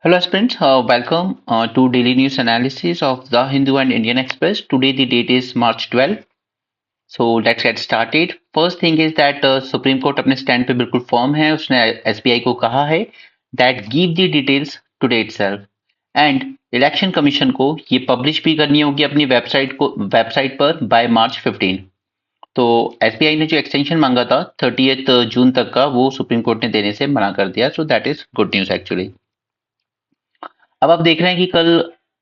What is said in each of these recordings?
Hello, friends. Welcome to daily news analysis of the Hindu and Indian Express. Today, the date is March 12. So let's get started. First thing is that Supreme Court अपने stand पे बिल्कुल firm है. उसने SBI को कहा है that give the details today itself. And election commission को ये पब्लिश भी करनी होगी अपनी वेबसाइट पर बाय मार्च 15. तो एसबीआई ने जो एक्सटेंशन मांगा था 30th जून तक का, वो सुप्रीम कोर्ट ने देने से मना कर दिया. So that is good news actually. अब आप देख रहे हैं कि कल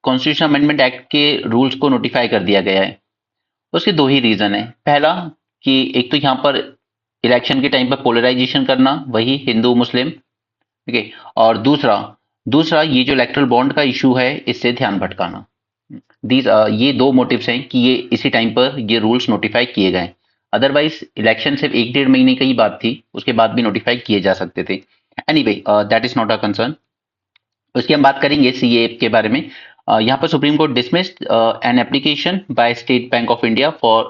कॉन्स्टिट्यूशन अमेंडमेंट एक्ट के रूल्स को नोटिफाई कर दिया गया है. उसके दो ही रीजन है. पहला कि एक तो यहाँ पर इलेक्शन के टाइम पर पोलराइजेशन करना, वही हिंदू मुस्लिम, ठीक है. और दूसरा दूसरा ये जो इलेक्ट्रल बॉन्ड का इशू है, इससे ध्यान भटकाना. ये दो मोटिव्स हैं कि ये इसी टाइम पर ये रूल्स नोटिफाई किए गए. अदरवाइज इलेक्शन सिर्फ 1-1.5 महीने की ही बात थी, उसके बाद भी नोटिफाई किए जा सकते थे. Anyway, that is not a concern. उसकी हम बात करेंगे सीए के बारे में. यहाँ पर supreme court dismissed an application by State Bank of India for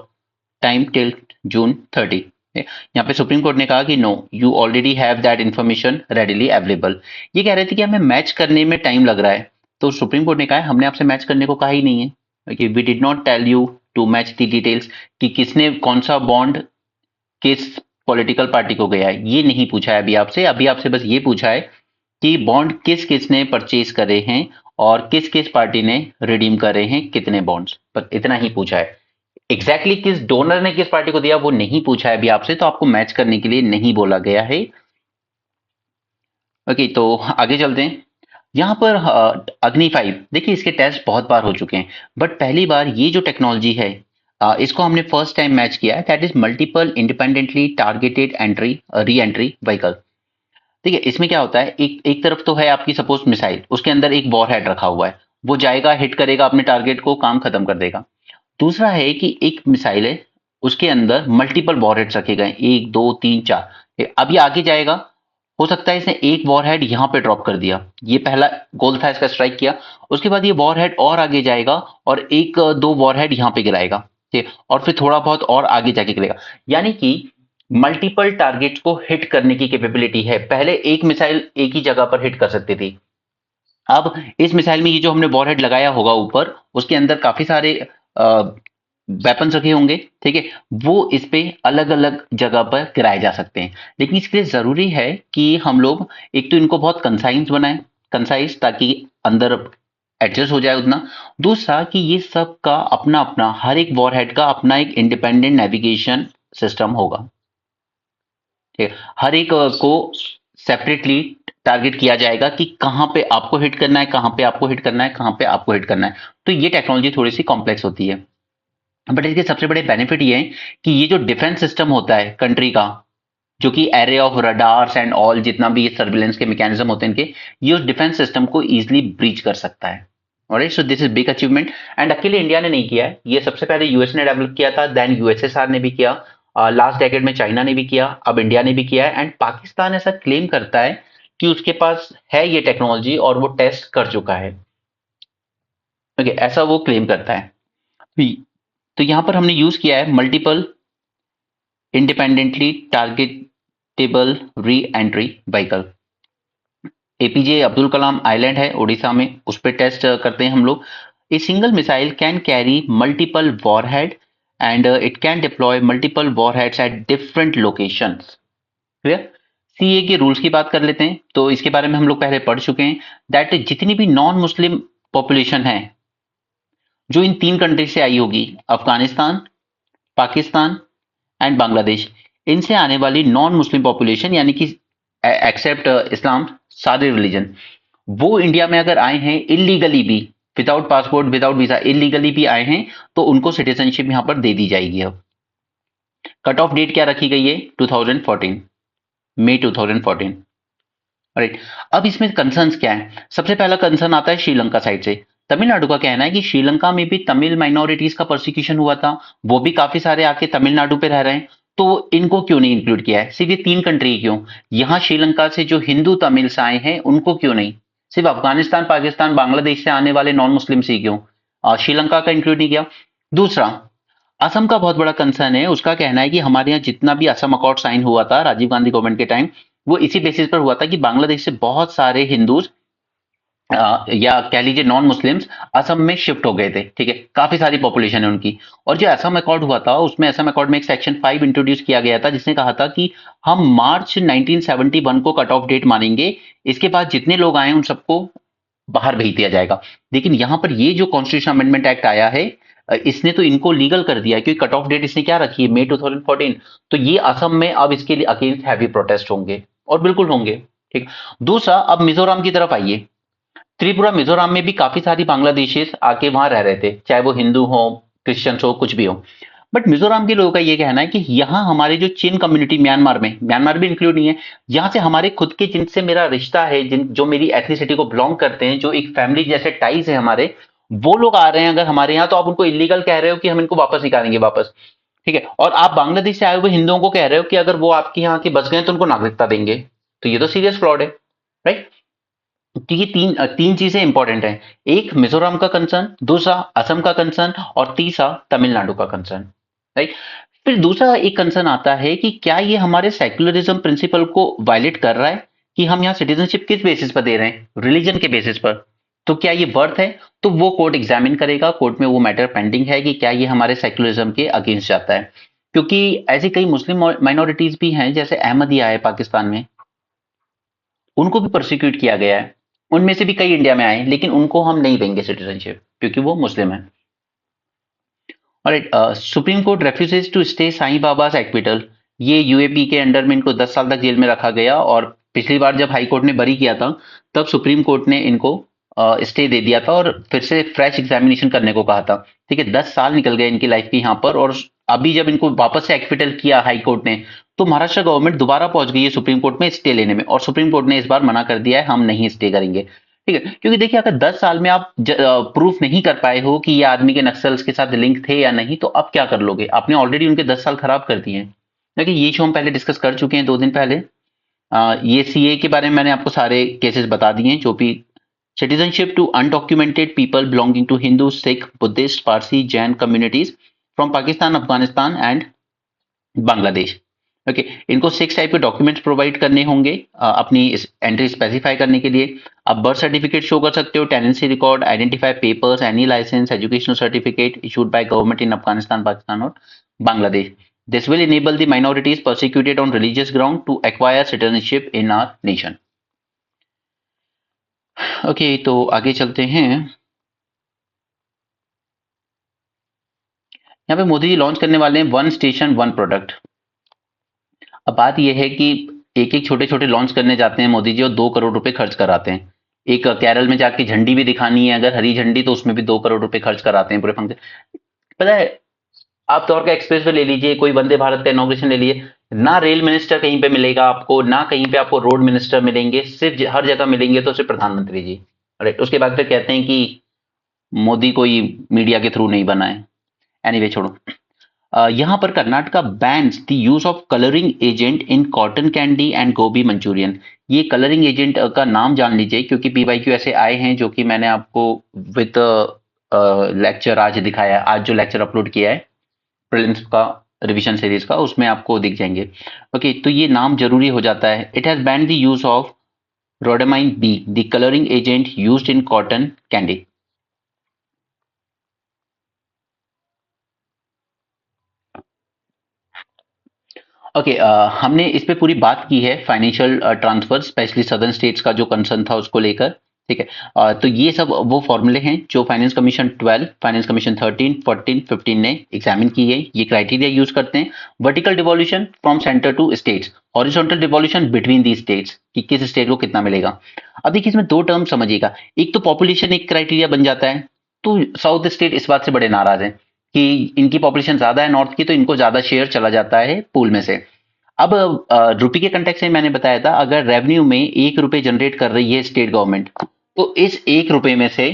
time till June 30. यहाँ पे सुप्रीम कोर्ट ने कहा कि no, you already have that information readily available. ये कह रहे थे कि हमें मैच करने में टाइम लग रहा है. तो सुप्रीम कोर्ट ने कहा हमने आपसे मैच करने को कहा ही नहीं है कि we did not tell you to match the details कि किसने कौन सा बॉन्ड किस पॉलिटिकल पार्टी को गया है. ये नहीं पूछा है अभी आपसे बस ये पूछा है कि बॉन्ड किस किस ने परचेज करे हैं और किस किस पार्टी ने रिडीम करे हैं, कितने बॉन्ड्स. पर इतना ही पूछा है. एग्जैक्टली किस डोनर ने किस पार्टी को दिया वो नहीं पूछा है अभी आपसे, तो आपको मैच करने के लिए नहीं बोला गया है. ओके, तो आगे चलते हैं. यहाँ पर अग्नि 5, देखिए इसके टेस्ट बहुत बार हो चुके हैं, बट पहली बार ये जो टेक्नोलॉजी है, इसको हमने फर्स्ट टाइम मैच किया है. That is multiple independently targeted entry re entry vehicle. ठीक है, इसमें क्या होता है, एक तरफ तो है आपकी सपोज मिसाइल, उसके अंदर एक वॉर हेड रखा हुआ है, वो जाएगा, हिट करेगा अपने टारगेट को, काम खत्म कर देगा. दूसरा है कि एक मिसाइल है, उसके अंदर मल्टीपल वॉरहेड्स रखे गए, 1 2 3 4. अब ये आगे जाएगा, हो सकता है इसने एक वॉरहेड यहाँ पे ड्रॉप कर दिया, ये पहला गोल था इसका, स्ट्राइक किया. उसके बाद ये वॉरहेड और आगे जाएगा और एक दो वॉरहेड यहाँ पे गिराएगा, ठीक है, और फिर थोड़ा बहुत और आगे जाके गिरेगा. यानी कि मल्टीपल टारगेट्स को हिट करने की कैपेबिलिटी है. पहले एक मिसाइल एक ही जगह पर हिट कर सकती थी. अब इस मिसाइल में ये जो हमने वॉरहेड लगाया होगा ऊपर, उसके अंदर काफी सारे वेपन्स रखे होंगे, ठीक है, वो इस पे अलग अलग जगह पर गिराए जा सकते हैं. लेकिन इसके लिए जरूरी है कि हम लोग एक तो इनको बहुत कंसाइज बनाएं, कंसाइज, ताकि अंदर एडजस्ट हो जाए उतना. दूसरा कि ये सब का अपना अपना, हर एक वॉरहेड का अपना एक इंडिपेंडेंट नेविगेशन सिस्टम होगा. ठीक है, हर एक को सेपरेटली टारगेट किया जाएगा कि कहां पे आपको हिट करना है, कहां पे आपको हिट करना है, कहां पे आपको हिट करना है. तो ये टेक्नोलॉजी थोड़ी सी कॉम्प्लेक्स होती है, बट इसके सबसे बड़े बेनिफिट ये है कि ये जो डिफेंस सिस्टम होता है कंट्री का, जो कि array of radars and all, जितना भी ये सर्विलेंस के मैकेनिज्म होते हैं इनके, ये उस डिफेंस सिस्टम को इजीली ब्रीच कर सकता है. Alright, so this is big achievement. And अकेले इंडिया ने नहीं किया है, ये सबसे पहले यूएस ने डेवलप किया था, देन यूएसएसआर ने भी किया, लास्ट डेकेड में चाइना ने भी किया, अब इंडिया ने भी किया है. एंड पाकिस्तान ऐसा क्लेम करता है कि उसके पास है ये टेक्नोलॉजी और वो टेस्ट कर चुका है. ओके, ऐसा वो क्लेम करता है. तो यहां पर हमने यूज किया है multiple independently targetable re entry vehicle. APJ Abdul Kalam island है उड़ीसा में, उस पर टेस्ट करते हैं हम लोग. A single missile can carry multiple warhead and it can deploy multiple warheads at different locations. Clear. CA के रूल्स की बात कर लेते हैं. तो इसके बारे में हम लोग पहले पढ़ चुके हैं दैट जितनी भी नॉन मुस्लिम पॉपुलेशन है जो इन 3 कंट्री से आई होगी, अफगानिस्तान, पाकिस्तान एंड बांग्लादेश, इनसे आने वाली नॉन मुस्लिम पॉपुलेशन, यानी कि एक्सेप्ट इस्लाम, सारे रिलीजन, वो इंडिया में अगर आए हैं इलीगली भी, without passport without visa, illegally भी आए हैं, तो उनको सिटीजनशिप यहां पर दे दी जाएगी. अब कट ऑफ डेट क्या रखी गई है, 2014, मई 2014. राइट. अब इसमें कंसर्न्स क्या है. सबसे पहला कंसर्न आता है श्रीलंका साइड से. तमिलनाडु का कहना है कि श्रीलंका में भी तमिल माइनॉरिटीज का प्रोसिक्यूशन हुआ था, वो भी काफी सारे आके तमिलनाडु पे रह रहे हैं, तो इनको क्यों नहीं इंक्लूड किया है. सिर्फ ये 3 कंट्री क्यों, यहां श्रीलंका से जो हिंदू तमिल्स आए हैं उनको क्यों नहीं, सिर्फ अफगानिस्तान, पाकिस्तान, बांग्लादेश से आने वाले नॉन मुस्लिम से क्यों श्रीलंका का इंक्लूड नहीं किया. दूसरा, असम का बहुत बड़ा कंसर्न है. उसका कहना है कि हमारे यहाँ जितना भी असम अकॉर्ड साइन हुआ था राजीव गांधी गवर्नमेंट के टाइम, वो इसी बेसिस पर हुआ था कि बांग्लादेश से बहुत सारे हिंदूज या कह लीजिए नॉन मुस्लिम्स असम में शिफ्ट हो गए थे, ठीक है, काफी सारी पॉपुलेशन है उनकी। और जो असम अकॉर्ड हुआ था उसमें असम अकॉर्ड में एक सेक्शन 5 इंट्रोड्यूस किया गया था जिसने कहा था कि हम मार्च 1971 को कट ऑफ डेट मानेंगे, इसके बाद जितने लोग आए उन सबको बाहर भेज दिया जाएगा। लेकिन यहाँ पर ये जो कॉन्स्टिट्यूशन अमेंडमेंट एक्ट आया है, इसने तो इनको लीगल कर दिया है, क्योंकि कट ऑफ डेट इसने क्या रखी है, मई 2014। तो ये असम में अब इसके लिए अगेंस्ट हैवी प्रोटेस्ट होंगे, और बिल्कुल होंगे। ठीक। दूसरा, अब मिजोरम की तरफ आइए। त्रिपुरा मिजोरम में भी काफी सारी बांग्लादेशीज आके वहां रह रहे थे, चाहे वो हिंदू हो, क्रिश्चियंस हो, कुछ भी हो। बट मिजोरम के लोगों का ये कहना है कि यहाँ हमारे जो चिन कम्युनिटी म्यांमार में, म्यांमार भी इंक्लूड नहीं है, यहाँ से हमारे खुद के जिनसे मेरा रिश्ता है, जिन जो मेरी एथनिसिटी को बिलोंग करते हैं, जो एक फैमिली जैसे टाइज है हमारे, वो लोग आ रहे हैं अगर हमारे यहाँ, तो आप उनको इलीगल कह रहे हो कि हम इनको वापस निकालेंगे वापस। ठीक है। और आप बांग्लादेश से आए हुए हिंदुओं को कह रहे हो कि अगर वो आपके यहाँ के बस गए तो उनको नागरिकता देंगे। तो ये तो सीरियस फ्रॉड है, राइट। तो ये तीन चीजें इंपॉर्टेंट हैं। एक मिजोरम का कंसर्न, दूसरा असम का कंसर्न, और तीसरा तमिलनाडु का कंसर्न, राइट। फिर दूसरा एक कंसर्न आता है कि क्या ये हमारे सेक्युलरिज्म प्रिंसिपल को वायलेट कर रहा है, कि हम यहाँ सिटीजनशिप किस बेसिस पर दे रहे हैं, रिलीजन के बेसिस पर। तो क्या ये वर्थ है? तो वो कोर्ट एग्जामिन करेगा, कोर्ट में वो मैटर पेंडिंग है कि क्या ये हमारे सेक्युलरिज्म के अगेंस्ट जाता है। क्योंकि ऐसी कई मुस्लिम माइनॉरिटीज भी हैं, जैसे अहमदिया है पाकिस्तान में, उनको भी प्रोसिक्यूट किया गया है। उनमें से भी कई इंडिया में आए, लेकिन उनको हम नहीं देंगे सिटीजनशिप क्योंकि वो मुस्लिम है। और supreme court refuses to stay Sai Baba's acquittal. ये यूएपी के अंडर में इनको 10 साल तक जेल में रखा गया, और पिछली बार जब हाई कोर्ट ने बरी किया था, तब सुप्रीम कोर्ट ने इनको स्टे दे दिया था और फिर से फ्रेश एग्जामिनेशन करने को कहा था। ठीक है, 10 साल निकल गए इनकी लाइफ के यहाँ पर, और अभी जब इनको वापस से एक्विटल किया हाई कोर्ट ने, तो महाराष्ट्र गवर्नमेंट दोबारा पहुंच गई है सुप्रीम कोर्ट में स्टे लेने में, और सुप्रीम कोर्ट ने इस बार मना कर दिया है, हम नहीं स्टे करेंगे। ठीक है, क्योंकि देखिए अगर 10 साल में आप प्रूफ नहीं कर पाए हो कि ये आदमी के नक्सल्स के साथ लिंक थे या नहीं, तो अब क्या कर लोगे? आपने ऑलरेडी उनके 10 साल खराब कर दिए हैं। देखिए ये शो हम पहले डिस्कस कर चुके हैं 2 दिन पहले। ये सीए के बारे में मैंने आपको सारे केसेस बता दिए हैं, जो भी citizenship to undocumented people belonging to Hindu, Sikh, Buddhist, Parsi, Jain communities from Pakistan, Afghanistan and Bangladesh. Okay, इनको 6 टाइप के डॉक्यूमेंट्स प्रोवाइड करने होंगे अपनी एंट्री स्पेसिफाई करने के लिए। आप बर्थ सर्टिफिकेट शो कर सकते हो, tenancy record, identify papers, any licence, educational certificate issued by government in Afghanistan, Pakistan और Bangladesh. This will enable the minorities persecuted on religious ground to acquire citizenship in our nation. Okay, तो आगे चलते हैं। यहाँ पे मोदी जी लॉन्च करने वाले हैं वन स्टेशन वन प्रोडक्ट। अब बात यह है कि एक-एक छोटे-छोटे लॉन्च करने जाते हैं मोदी जी, और 2 करोड़ रुपए खर्च कराते हैं। एक केरल में जाके झंडी भी दिखानी है, अगर हरी झंडी, तो उसमें भी 2 करोड़ रुपए खर्च कराते हैं पूरे फंक्शन। पता है, आप दौर का एक्सप्रेस वे ले लीजिए, कोई वंदे भारत का इनॉग्रेशन ले लीजिए, ना रेल मिनिस्टर कहीं पे मिलेगा आपको, ना कहीं पे आपको रोड मिनिस्टर मिलेंगे, सिर्फ हर जगह मिलेंगे तो सिर्फ प्रधानमंत्री जी। राइट, उसके बाद फिर कहते हैं कि मोदी कोई मीडिया के थ्रू नहीं बना है। एनीवे छोड़ो। यहाँ पर Karnataka bans the use of colouring agent in cotton candy and गोभी मंचूरियन। ये कलरिंग एजेंट का नाम जान लीजिए, क्योंकि पीवाईक्यू ऐसे आए हैं जो कि मैंने आपको विद लेक्चर आज दिखाया है, आज जो लेक्चर अपलोड किया है प्रीलिम्स का, रिवीजन सीरीज का, उसमें आपको दिख जाएंगे। ओके, तो ये नाम जरूरी हो जाता है। It has banned the use of rhodamine B, the colouring agent used in cotton candy. Okay, हमने इस पे पूरी बात की है, financial transfer specially southern states का जो कंसर्न था उसको लेकर। ठीक है, तो ये सब वो फॉर्मूले हैं जो फाइनेंस कमीशन 12, फाइनेंस कमीशन 13, 14, 15 ने एग्जामिन की है। ये क्राइटेरिया यूज करते हैं। Vertical devolution from centre to states, horizontal devolution between the states, कि किस स्टेट को कितना मिलेगा। अब देखिए इसमें 2 टर्म समझिएगा। एक तो पॉपुलेशन एक क्राइटेरिया बन जाता है, तो साउथ स्टेट इस बात से बड़े नाराज हैं कि इनकी पॉपुलेशन ज्यादा है नॉर्थ की, तो इनको ज्यादा शेयर चला जाता है पूल में से। अब रुपी के कंटेक्ट में मैंने बताया था, अगर रेवेन्यू में 1 रुपए जनरेट कर रही है स्टेट गवर्नमेंट, तो इस 1 रुपए में से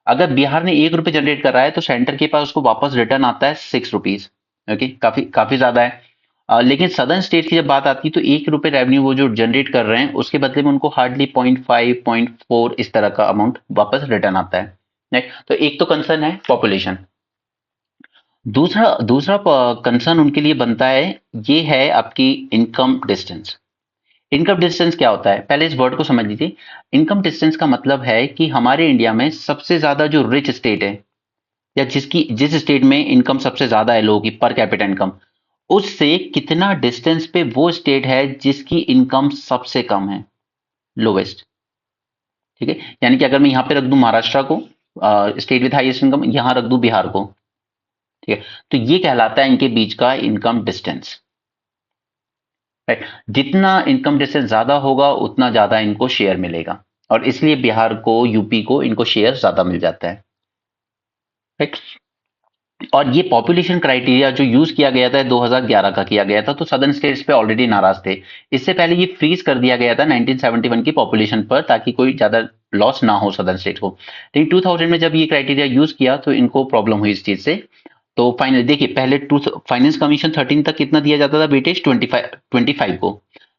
अगर बिहार ने 1 रुपए जनरेट कर रहा है, तो सेंटर के पास उसको वापस रिटर्न आता है 6 रुपीज। ओके, काफी काफी ज्यादा है। लेकिन सदर्न स्टेट की जब बात आती है, तो 1 रुपए रेवेन्यू वो जो जनरेट कर रहे हैं, उसके बदले में उनको हार्डली 0.5, 0.4 इस तरह का अमाउंट वापस रिटर्न आता है। राइट, तो एक तो कंसर्न है पॉपुलेशन। दूसरा दूसरा कंसर्न उनके लिए बनता है, ये है आपकी इनकम डिस्टेंस। इनकम डिस्टेंस क्या होता है, पहले इस वर्ड को समझ लीजिए। इनकम डिस्टेंस का मतलब है कि हमारे इंडिया में सबसे ज्यादा जो रिच स्टेट है, या जिस स्टेट में इनकम सबसे ज्यादा है लोगों की पर कैपिटा इनकम, उससे कितना डिस्टेंस पे वो स्टेट है जिसकी इनकम सबसे कम है, लोवेस्ट। ठीक है, यानी कि अगर मैं यहां पे रख दूं महाराष्ट्र को स्टेट विद हाईएस्ट इनकम, यहां रख दूं बिहार को, ठीक है, तो ये कहलाता है इनके बीच का इनकम डिस्टेंस। राइट, जितना इनकम डिस्टेंस ज्यादा होगा उतना ज्यादा इनको शेयर मिलेगा, और इसलिए बिहार को, यूपी को, इनको शेयर ज्यादा मिल जाता है। राइट, और ये पॉपुलेशन क्राइटेरिया जो यूज किया गया था 2011 का किया गया था, तो सदर्न स्टेट्स पे ऑलरेडी नाराज थे। इससे पहले ये फ्रीज कर दिया गया था 1971 की पॉपुलेशन पर, ताकि कोई ज्यादा लॉस ना हो सदर्न स्टेट को। लेकिन 2000 में जब ये क्राइटेरिया यूज किया तो इनको प्रॉब्लम हुई इस चीज से। तो फाइनल देखिए, पहले टू फाइनेंस कमीशन 13 तक कितना दिया जाता था वेटेज, 25 को।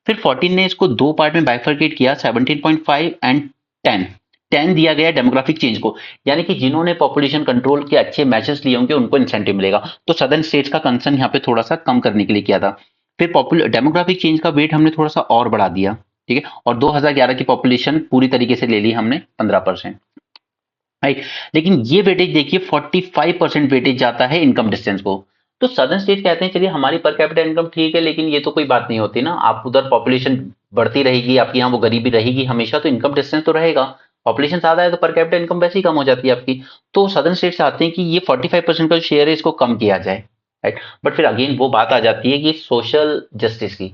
फिर 14 ने इसको दो पार्ट में बाइफरकेट किया, 17.5 एंड 10। 10 दिया गया डेमोग्राफिक चेंज को, यानी कि जिन्होंने पॉपुलेशन कंट्रोल के अच्छे मैसेज लिए होंगे उनको इंसेंटिव मिलेगा। तो सदर्न स्टेट्स का कंसर्न यहाँ पे थोड़ा सा कम करने के लिए किया था। फिर पॉपुलर डेमोग्राफिक चेंज का वेट हमने थोड़ा सा और बढ़ा दिया, ठीक है, और 2011 की पॉपुलेशन पूरी तरीके से ले ली हमने 15%। राइट, लेकिन ये वेटेज देखिए 45% वेटेज जाता है इनकम डिस्टेंस को। तो सदर्न स्टेट कहते हैं चलिए हमारी पर कैपिटा इनकम ठीक है, लेकिन ये तो कोई बात नहीं होती ना, आप उधर पॉपुलेशन बढ़ती रहेगी, आपकी यहाँ वो गरीबी रहेगी हमेशा, तो इनकम डिस्टेंस तो रहेगा। पॉपुलेशन ज्यादा है तो पर कैपिटा इनकम वैसे ही कम हो जाती है आपकी। तो सदर्न स्टेट चाहते हैं कि ये 45% का जो शेयर है इसको कम किया जाए। राइट, बट फिर अगेन वो बात आ जाती है कि सोशल जस्टिस की,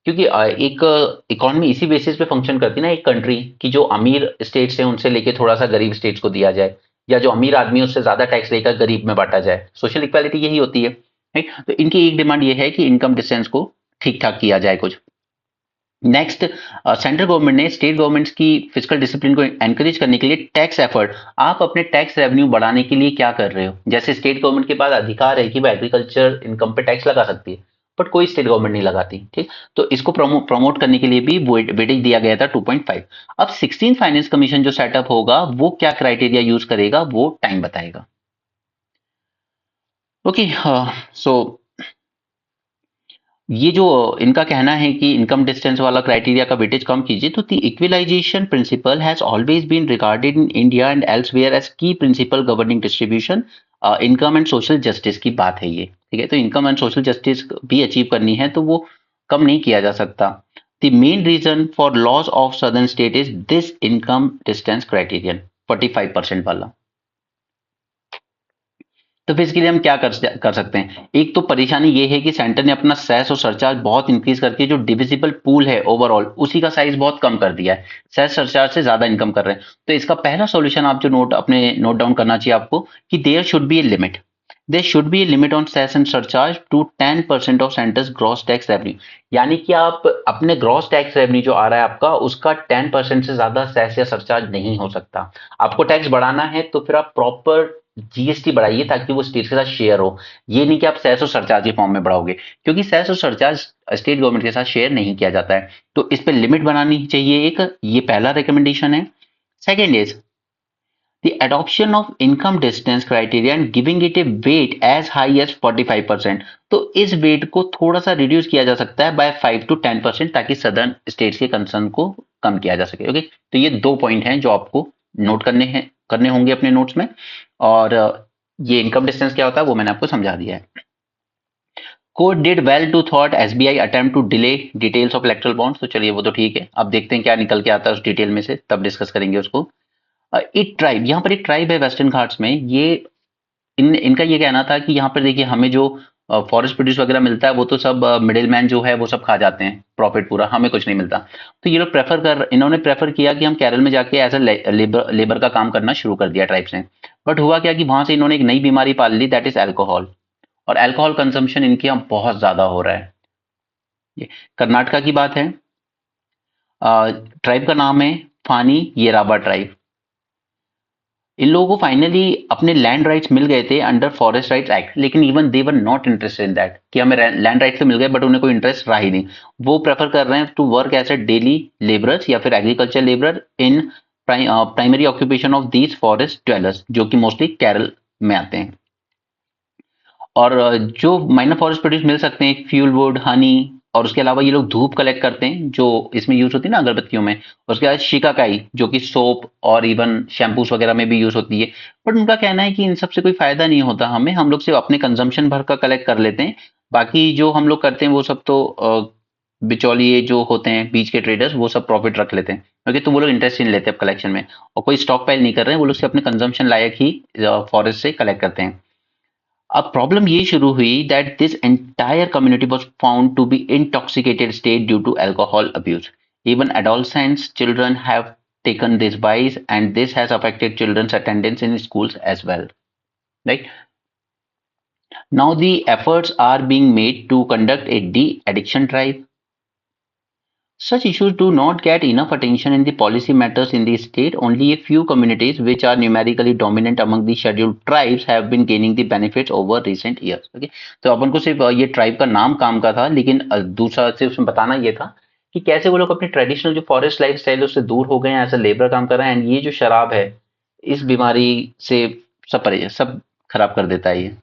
क्योंकि एक इकोनॉमी इसी बेसिस पे फंक्शन करती है ना एक कंट्री की, जो अमीर स्टेट्स हैं उनसे लेके थोड़ा सा गरीब स्टेट्स को दिया जाए, या जो अमीर आदमी है उससे ज्यादा टैक्स लेकर गरीब में बांटा जाए। सोशल इक्वालिटी यही होती है। राइट, तो इनकी एक डिमांड ये है कि इनकम डिस्टेंस को ठीक ठाक किया जाए कुछ। नेक्स्ट, सेंट्रल गवर्नमेंट ने स्टेट गवर्नमेंट्स की फिजिकल डिसिप्लिन को एनकरेज करने के लिए टैक्स एफर्ट, आप अपने टैक्स रेवेन्यू बढ़ाने के लिए क्या कर रहे हो। जैसे स्टेट गवर्नमेंट के पास अधिकार है कि वो एग्रीकल्चर इनकम पे टैक्स लगा सकती है, बट कोई स्टेट गवर्नमेंट नहीं लगाती। ठीक, तो इसको प्रमोट करने के लिए भी वेटेज दिया गया था 2.5। अब 16 फाइनेंस कमीशन जो सेटअप होगा वो क्या क्राइटेरिया यूज करेगा वो टाइम बताएगा। ओके, सो ये जो इनका कहना है कि इनकम डिस्टेंस वाला क्राइटेरिया का वेटेज कम कीजिए, तो the equalisation principle has always been regarded in India and elsewhere as key principle governing distribution income and social justice की बात है ये। ठीक है, तो इनकम एंड सोशल जस्टिस भी अचीव करनी है तो वो कम नहीं किया जा सकता। The main reason for loss of southern state is this income distance criterion 45% वाला। तो फिर इसके लिए हम क्या कर सकते हैं। एक तो परेशानी ये है कि सेंटर ने अपना सेस और सरचार्ज बहुत इंक्रीज करके जो डिविजिबल पूल है ओवरऑल उसी का साइज बहुत कम कर दिया है, सेस सरचार्ज से ज्यादा इनकम कर रहे हैं। तो इसका पहला सॉल्यूशन आप जो नोट डाउन करना चाहिए आपको, कि there should be a limit, there should be a limit on cess and surcharge to 10% of centre's gross tax revenue. यानी कि आप अपने ग्रॉस टैक्स रेवेन्यू जो आ रहा है आपका, उसका 10% से ज्यादा सेस या सरचार्ज नहीं हो सकता। आपको टैक्स बढ़ाना है तो फिर आप प्रॉपर जीएसटी बढ़ाइए ताकि वो स्टेट के साथ शेयर हो। ये नहीं कि आप सेस और सरचार्ज के फॉर्म में बढ़ाओगे, क्योंकि सेस और सरचार्ज स्टेट गवर्नमेंट के साथ शेयर नहीं किया जाता है। तो इस पे लिमिट बनानी चाहिए एक, ये पहला रिकमेंडेशन है। Second is the adoption of income distance criteria and giving it a weight as high as 45%। तो इस वेट को थोड़ा सा रिड्यूस किया जा सकता है बाय 5 to 10%, ताकि सदर्न स्टेट्स के कंसर्न को कम किया जा सके। ओके, तो ये दो पॉइंट हैं जो आपको नोट करने होंगे अपने नोट्स में। और ये इनकम डिस्टेंस क्या होता है वो मैंने आपको समझा दिया है। Court did well to thought SBI attempt to delay details of electoral bonds. तो चलिए वो तो ठीक है, अब देखते हैं क्या निकल के आता है उस डिटेल में से, तब डिस्कस करेंगे उसको। एक ट्राइब, यहाँ पर एक ट्राइब है वेस्टर्न घाट्स में, ये इनका ये कहना था कि यहाँ पर देखिए हमें जो फॉरेस्ट प्रोड्यूस वगैरह मिलता है वो तो सब मिडिल मैन जो है वो सब खा जाते हैं प्रॉफिट पूरा, हमें कुछ नहीं मिलता। तो ये लोग इन्होंने प्रेफर किया कि हम केरल में जाके एज ए लेबर का काम करना शुरू कर दिया ट्राइब्स ने। बट हुआ क्या कि वहां से इन्होंने एक नई बीमारी पाल ली, दैट इज अल्कोहल। और अल्कोहल कंजम्पशन इनके यहाँ बहुत ज्यादा हो रहा है। ये कर्नाटका की बात है। ट्राइब का नाम है फानी येराबा ट्राइब। इन लोगों को फाइनली अपने लैंड राइट्स मिल गए थे अंडर फॉरेस्ट राइट्स एक्ट, लेकिन even they were not interested in that, कि हमें लैंड राइट्स तो मिल गए बट उन्हें कोई इंटरेस्ट रहा ही नहीं। वो प्रेफर कर रहे हैं to work as a daily labourers या फिर agriculture labourer in primary occupation of these forest dwellers, जो कि मोस्टली केरल में आते हैं। और जो माइनर फॉरेस्ट प्रोड्यूस मिल सकते हैं, फ्यूल वुड, हनी, और उसके अलावा ये लोग धूप कलेक्ट करते हैं जो इसमें यूज होती है ना अगरबत्तियों में। उसके बाद शिकाकाई जो कि सोप और इवन शैम्पूस वगैरह में भी यूज होती है। बट उनका कहना है कि इन सब से कोई फायदा नहीं होता हमें, हम लोग सिर्फ अपने कंजम्पशन भर का कलेक्ट कर लेते हैं। बाकी जो हम लोग करते हैं वो सब तो बिचौलिए जो होते हैं बीच के ट्रेडर्स वो सब प्रॉफिट रख लेते हैं, क्योंकि तो वो लोग इंटरेस्ट नहीं लेते अब कलेक्शन में, और कोई स्टॉक पाइल नहीं कर रहे हैं, वो लोग सिर्फ अपने कंजम्पशन लायक ही फॉरेस्ट से कलेक्ट करते हैं। अब प्रॉब्लम ये शुरू हुई that this entire community was found to be intoxicated state due to alcohol abuse. Even adolescents children have taken this vice, and this has affected children's attendance in schools as well, right? Now the efforts are being made to conduct a de-addiction drive. Such issues do not get enough attention in the policy matters in the state. Only a few communities, which are numerically dominant among the scheduled tribes, have been gaining the benefits over recent years. Okay, तो अपन को सिर्फ ये tribe का नाम काम का था, लेकिन दूसरा सिर्फ उसमें बताना ये था कि कैसे वो लोग अपने ट्रेडिशनल जो फॉरेस्ट लाइफ स्टाइल उससे दूर हो गए हैं, एज अ लेबर काम कर रहे हैं। एंड ये जो शराब है इस बीमारी से सब खराब कर देता है ये।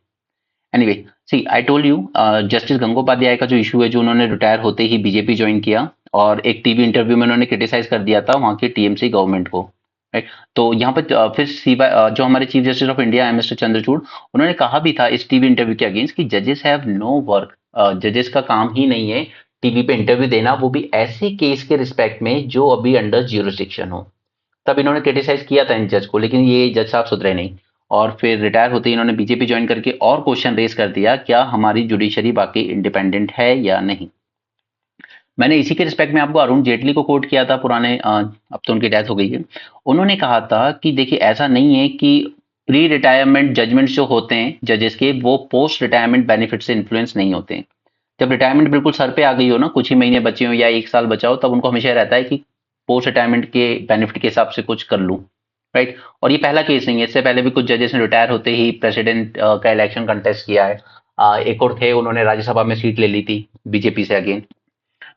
Anyway, see I told you, justice Gangopadhyay का जो इशू है, जो उन्होंने रिटायर होते ही बीजेपी ज्वाइन किया, और एक टीवी इंटरव्यू में उन्होंने क्रिटिसाइज कर दिया था वहां की टीएमसी गवर्नमेंट को, राइट? तो यहाँ पर फिर जो हमारे chief justice of India mister Chandrachud, उन्होंने कहा भी था इस टीवी इंटरव्यू के अगेंस्ट कि जजेस हैव नो वर्क, जजेस का काम ही नहीं है टीवी पे इंटरव्यू देना, वो भी ऐसे केस के रिस्पेक्ट में जो अभी अंडर ज्यूरिसडिक्शन हो। तब इन्होंने क्रिटिसाइज किया था इन जज को, लेकिन ये जज साहब सुधरे नहीं, और फिर रिटायर होते ही इन्होंने बीजेपी ज्वाइन करके और क्वेश्चन रेज कर दिया, क्या हमारी जुडिशरी बाकी इंडिपेंडेंट है या नहीं। मैंने इसी के रिस्पेक्ट में आपको अरुण जेटली को कोट किया था, पुराने अब तो उनकी डेथ हो गई है। उन्होंने कहा था कि देखिए ऐसा नहीं है कि प्री रिटायरमेंट जजमेंट्स जो होते हैं जजेस के, वो पोस्ट रिटायरमेंट बेनिफिट से इन्फ्लुएंस नहीं होते हैं। जब रिटायरमेंट बिल्कुल सर पे आ गई हो ना, कुछ ही महीने बचे हो या एक साल बचा हो, तब उनको हमेशा रहता है कि पोस्ट रिटायरमेंट के बेनिफिट के हिसाब से कुछ कर लूं, राइट? और ये पहला केस नहीं है, इससे पहले भी कुछ जजेस ने रिटायर होते ही प्रेसिडेंट का इलेक्शन कंटेस्ट किया है। एक और थे, उन्होंने राज्यसभा में सीट ले ली थी बीजेपी से अगेन,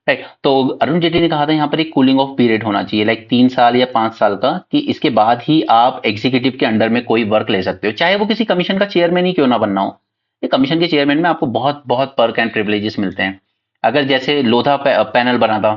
राइट? तो अरुण जेटली ने कहा था यहाँ पर एक कूलिंग ऑफ पीरियड होना चाहिए, लाइक 3 साल या 5 साल का, कि इसके बाद ही आप एग्जीक्यूटिव के अंडर में कोई वर्क ले सकते हो, चाहे वो किसी कमीशन का चेयरमैन ही क्यों ना बनना हो। ये कमीशन के चेयरमैन में आपको बहुत बहुत पर्क एंड प्रिविलेजेस मिलते हैं। अगर जैसे लोधा पैनल बना था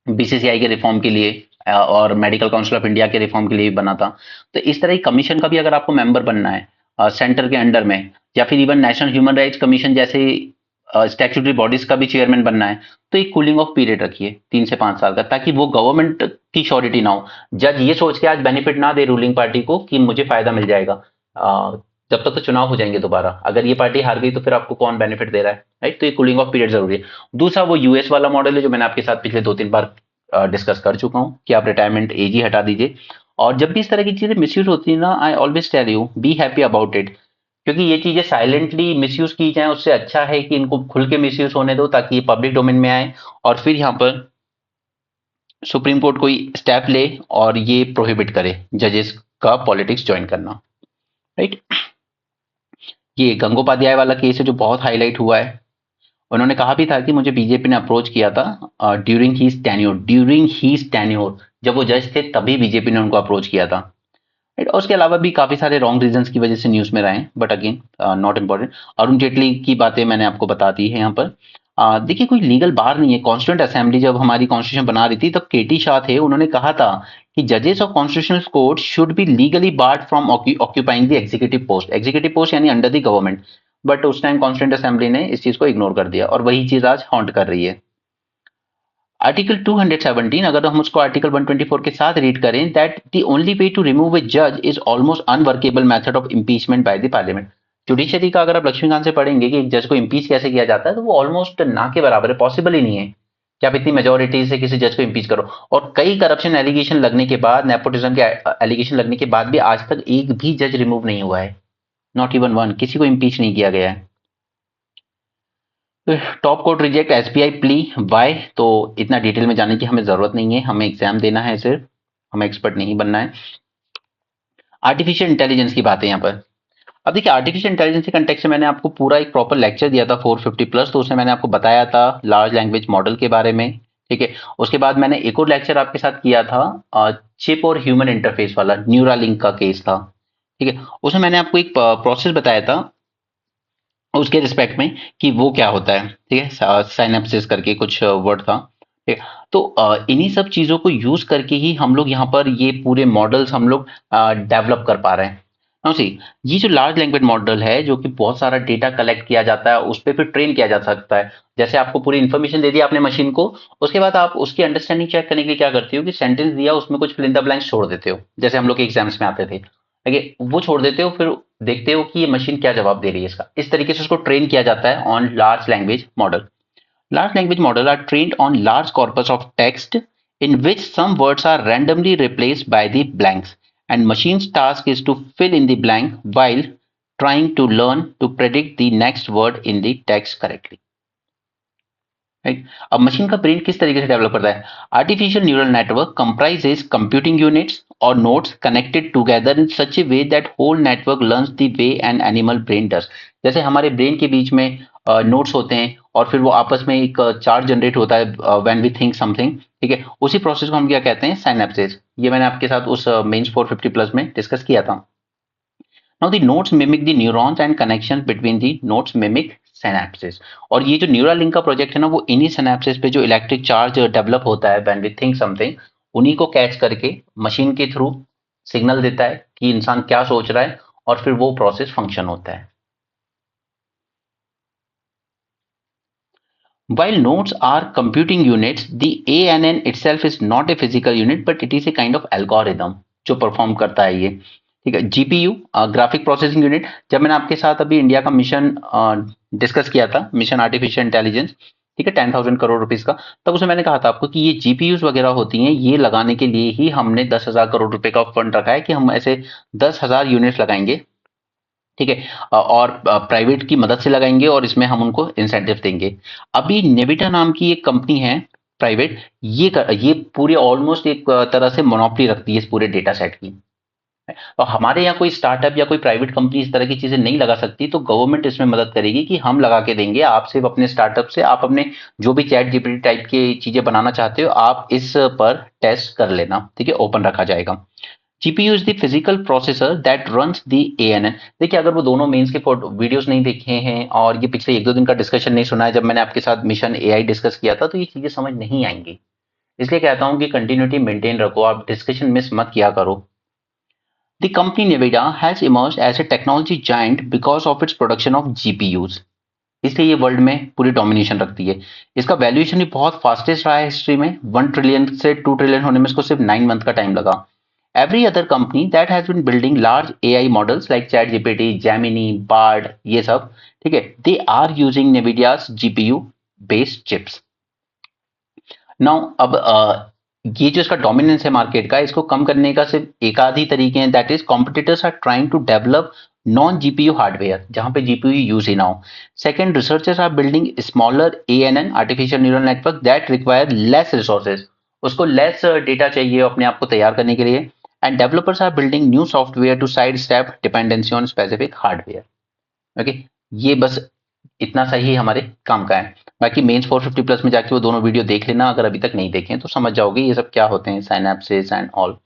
बीसीसीआई के रिफॉर्म के लिए, और मेडिकल काउंसिल ऑफ इंडिया के रिफॉर्म के लिए भी बना था, तो इस तरह की कमीशन का भी अगर आपको मेंबर बनना है सेंटर के अंडर में, या फिर even national human rights commission जैसे स्टैट्यूटरी बॉडीज का भी चेयरमैन बनना है, तो एक कूलिंग ऑफ पीरियड रखिए 3 से 5 साल का, ताकि वो गवर्नमेंट की श्योरिटी ना हो। जज ये सोच के आज बेनिफिट ना दे रूलिंग पार्टी को कि मुझे फायदा मिल जाएगा, जब तक तो चुनाव हो जाएंगे दोबारा, अगर ये पार्टी हार गई तो फिर आपको कौन बेनिफिट दे रहा है, राइट? तो ये कूलिंग ऑफ पीरियड जरूरी है। दूसरा वो यूएस वाला मॉडल है जो मैंने आपके साथ पिछले 2-3 बार डिस्कस कर चुका हूं, कि आप रिटायरमेंट एज ही हटा दीजिए। और जब भी इस तरह की चीजें मिसयूज होती है ना, I always tell you be happy about it, क्योंकि ये चीजें साइलेंटली मिसयूज की जाए उससे अच्छा है कि इनको खुल के मिसयूज होने दो, ताकि ये पब्लिक डोमेन में आए, और फिर यहाँ पर सुप्रीम कोर्ट कोई स्टेप ले और ये प्रोहिबिट करे जजेस का पॉलिटिक्स ज्वाइन करना, राइट? ये गंगोपाध्याय वाला केस है जो बहुत हाईलाइट हुआ है। उन्होंने कहा भी था कि मुझे बीजेपी ने अप्रोच किया था ड्यूरिंग हीज टेन्योर, जब वो जज थे तभी बीजेपी ने उनको अप्रोच किया था, राइट? और उसके अलावा भी काफी सारे रॉन्ग रीजंस की वजह से न्यूज में रहे, but again not important. Arun Jaitley की बातें मैंने आपको बता दी है यहाँ पर। देखिए कोई लीगल बार नहीं है। कॉन्स्टिट्यूंट असेंबली जब हमारी कॉन्स्टिट्यूशन बना रही थी, तब केटी शाह थे, उन्होंने कहा था कि जजेस of constitutional court should be legally board from occupying the executive post यानी अंडर द गवर्नमेंट। बट उस टाइम कॉन्स्टिट्यूंट असेंबली ने इस चीज को इग्नोर कर दिया, और वही चीज आज हॉन्ट कर रही है। आर्टिकल 217, अगर हम उसको आर्टिकल 124 के साथ रीड करें, that the only way to remove a जज is almost unworkable method of impeachment by the parliament. Judiciary का अगर आप लक्ष्मीकांत से पढ़ेंगे कि एक जज को इम्पीच कैसे किया जाता है, तो वो ऑलमोस्ट ना के बराबर है, पॉसिबल ही नहीं है कि आप इतनी मेजोरिटी से किसी जज को इम्पीच करो। और कई करप्शन एलिगेशन लगने के बाद, नेपोटिज्म के एलिगेशन लगने के बाद भी आज तक एक भी जज रिमूव नहीं हुआ है, नॉट इवन वन, किसी को इम्पीच नहीं किया गया है। Top court reject SBI plea, why? तो इतना डिटेल में जाने की हमें जरूरत नहीं है, हमें एग्जाम देना है सिर्फ, हमें एक्सपर्ट नहीं बनना है। आर्टिफिशियल इंटेलिजेंस की बात है यहाँ पर। अब देखिए आर्टिफिशियल इंटेलिजेंस के कंटेक्स्ट में मैंने आपको पूरा एक प्रॉपर लेक्चर दिया था 450+, तो उसमें मैंने आपको बताया था लार्ज लैंग्वेज मॉडल के बारे में, ठीक है? उसके बाद मैंने एक और लेक्चर आपके साथ किया था चिप और ह्यूमन इंटरफेस वाला, न्यूरालिंक का केस था, ठीक है? उसमें मैंने आपको एक प्रोसेस बताया था उसके रिस्पेक्ट में कि वो क्या होता है, ठीक है, साइनेप्सिस करके कुछ वर्ड था, ठीक है। तो इन्हीं सब चीजों को यूज करके ही हम लोग यहाँ पर ये पूरे मॉडल्स हम लोग डेवलप कर पा रहे हैं। नाउ सी, ये जो लार्ज लैंग्वेज मॉडल है जो कि बहुत सारा डेटा कलेक्ट किया जाता है, उस पर फिर ट्रेन किया जा सकता है। जैसे आपको पूरी इन्फॉर्मेशन दे दी आपने मशीन को, उसके बाद आप उसकी अंडरस्टैंडिंग चेक करने के लिए क्या करते हो कि सेंटेंस दिया उसमें कुछ फिल इन द ब्लैंक्स छोड़ देते हो, जैसे हम लोग के एग्जाम्स में आते थे, ठीक है, वो छोड़ देते हो, फिर देखते हो कि ये मशीन क्या जवाब दे रही है इसका। इस तरीके से उसको ट्रेन किया जाता है on large language model. Large language models are trained on large corpus of text in which some words are randomly replaced by the blanks, and machine's task is to fill in the blank while trying to learn to predict the next word in the text correctly. Right, अब machine का brain किस तरीके से develop करता है? Artificial neural network comprises computing units और nodes connected together in such a way that whole network learns the way an animal brain does. जैसे हमारे ब्रेन के बीच में नोड्स होते हैं और फिर वो आपस में एक चार्ज जनरेट होता है व्हेन वी थिंक समथिंग, ठीक है, उसी प्रोसेस को हम क्या कहते हैं? साइनेप्सिस। ये मैंने आपके साथ उस मेंस 450 प्लस में डिस्कस किया था। Now the nodes mimic the neurons and connections between the nodes mimic synapses। और ये जो न्यूरल लिंक का प्रोजेक्ट है ना, वो इन्हीं सिनेप्सिस पे जो इलेक्ट्रिक चार्ज डेवलप होता है व्हेन वी थिंक समथिंग, उन्हीं को कैच करके मशीन के थ्रू सिग्नल देता है कि इंसान क्या सोच रहा है, और फिर वो प्रोसेस फंक्शन होता है। While nodes are computing units, the ANN itself is not a physical unit, but it is a kind of algorithm जो परफॉर्म करता है ये, ठीक है। जीपीयू, ग्राफिक प्रोसेसिंग यूनिट, जब मैंने आपके साथ अभी इंडिया का मिशन डिस्कस किया था, मिशन आर्टिफिशियल इंटेलिजेंस, ठीक है, 10,000 करोड़ रुपीस का, तब उसमें मैंने कहा था आपको कि ये जीपीयूज वगैरह होती हैं, ये लगाने के लिए ही हमने 10,000 करोड़ रुपए का फंड रखा है कि हम ऐसे 10,000 यूनिट्स लगाएंगे, ठीक है, और प्राइवेट की मदद से लगाएंगे और इसमें हम उनको इंसेंटिव देंगे। अभी नेविटा नाम की एक कंपनी है प्राइवेट, ये पूरी ऑलमोस्ट एक तरह से मोनोपोली रखती है इस पूरे डेटा सेट की। और हमारे यहाँ कोई स्टार्टअप या कोई प्राइवेट कंपनी इस तरह की चीजें नहीं लगा सकती, तो गवर्नमेंट इसमें मदद करेगी कि हम लगा के देंगे। आप सिर्फ अपने स्टार्टअप से आप अपने जो भी चैट जीपीटी टाइप की चीजें बनाना चाहते हो, आप इस पर टेस्ट कर लेना, ठीक है, ओपन रखा जाएगा। GPU is the physical processor that runs the ANN. देखिए, अगर वो दोनों मेंस के वीडियोस नहीं देखे हैं और ये पिछले 1-2 दिन का डिस्कशन नहीं सुना है जब मैंने आपके साथ मिशन एआई डिस्कस किया था, तो ये चीजें समझ नहीं आएंगी। इसलिए कहता हूं कि कंटिन्यूटी मेंटेन रखो, आप डिस्कशन मिस मत किया करो। The company Nvidia has emerged as a technology giant because of its production of GPUs। इसलिए ये वर्ल्ड में पूरी डोमिनेशन रखती है। इसका वैल्यूएशन भी बहुत फास्टेस्ट रहा है हिस्ट्री में, 1 ट्रिलियन से 2 ट्रिलियन होने में इसको सिर्फ 9 मंथ का टाइम लगा। Every other company that has been building large AI models like ChatGPT, Gemini, Bard, ये सब, ठीक है, they are using NVIDIA's GPU based chips। Now अब ये जो इसका डोमिनेंस है मार्केट का, इसको कम करने का सिर्फ एक आध ही तरीके हैं, that is competitors are trying to develop non GPU hardware जहां पे जीपीयू यूज ही ना हो। Second, researchers are building smaller ANN artificial neural network that require less resources, उसको लेस डेटा चाहिए अपने आप को तैयार करने के लिए। And developers are building new software to side step dependency on specific hardware. Okay, ये बस इतना सा ही हमारे काम का है। बाकी मेंस 450 प्लस में जाके वो दोनों वीडियो देख लेना, अगर अभी तक नहीं देखे तो समझ जाओगे ये सब क्या होते हैं, synapses and all.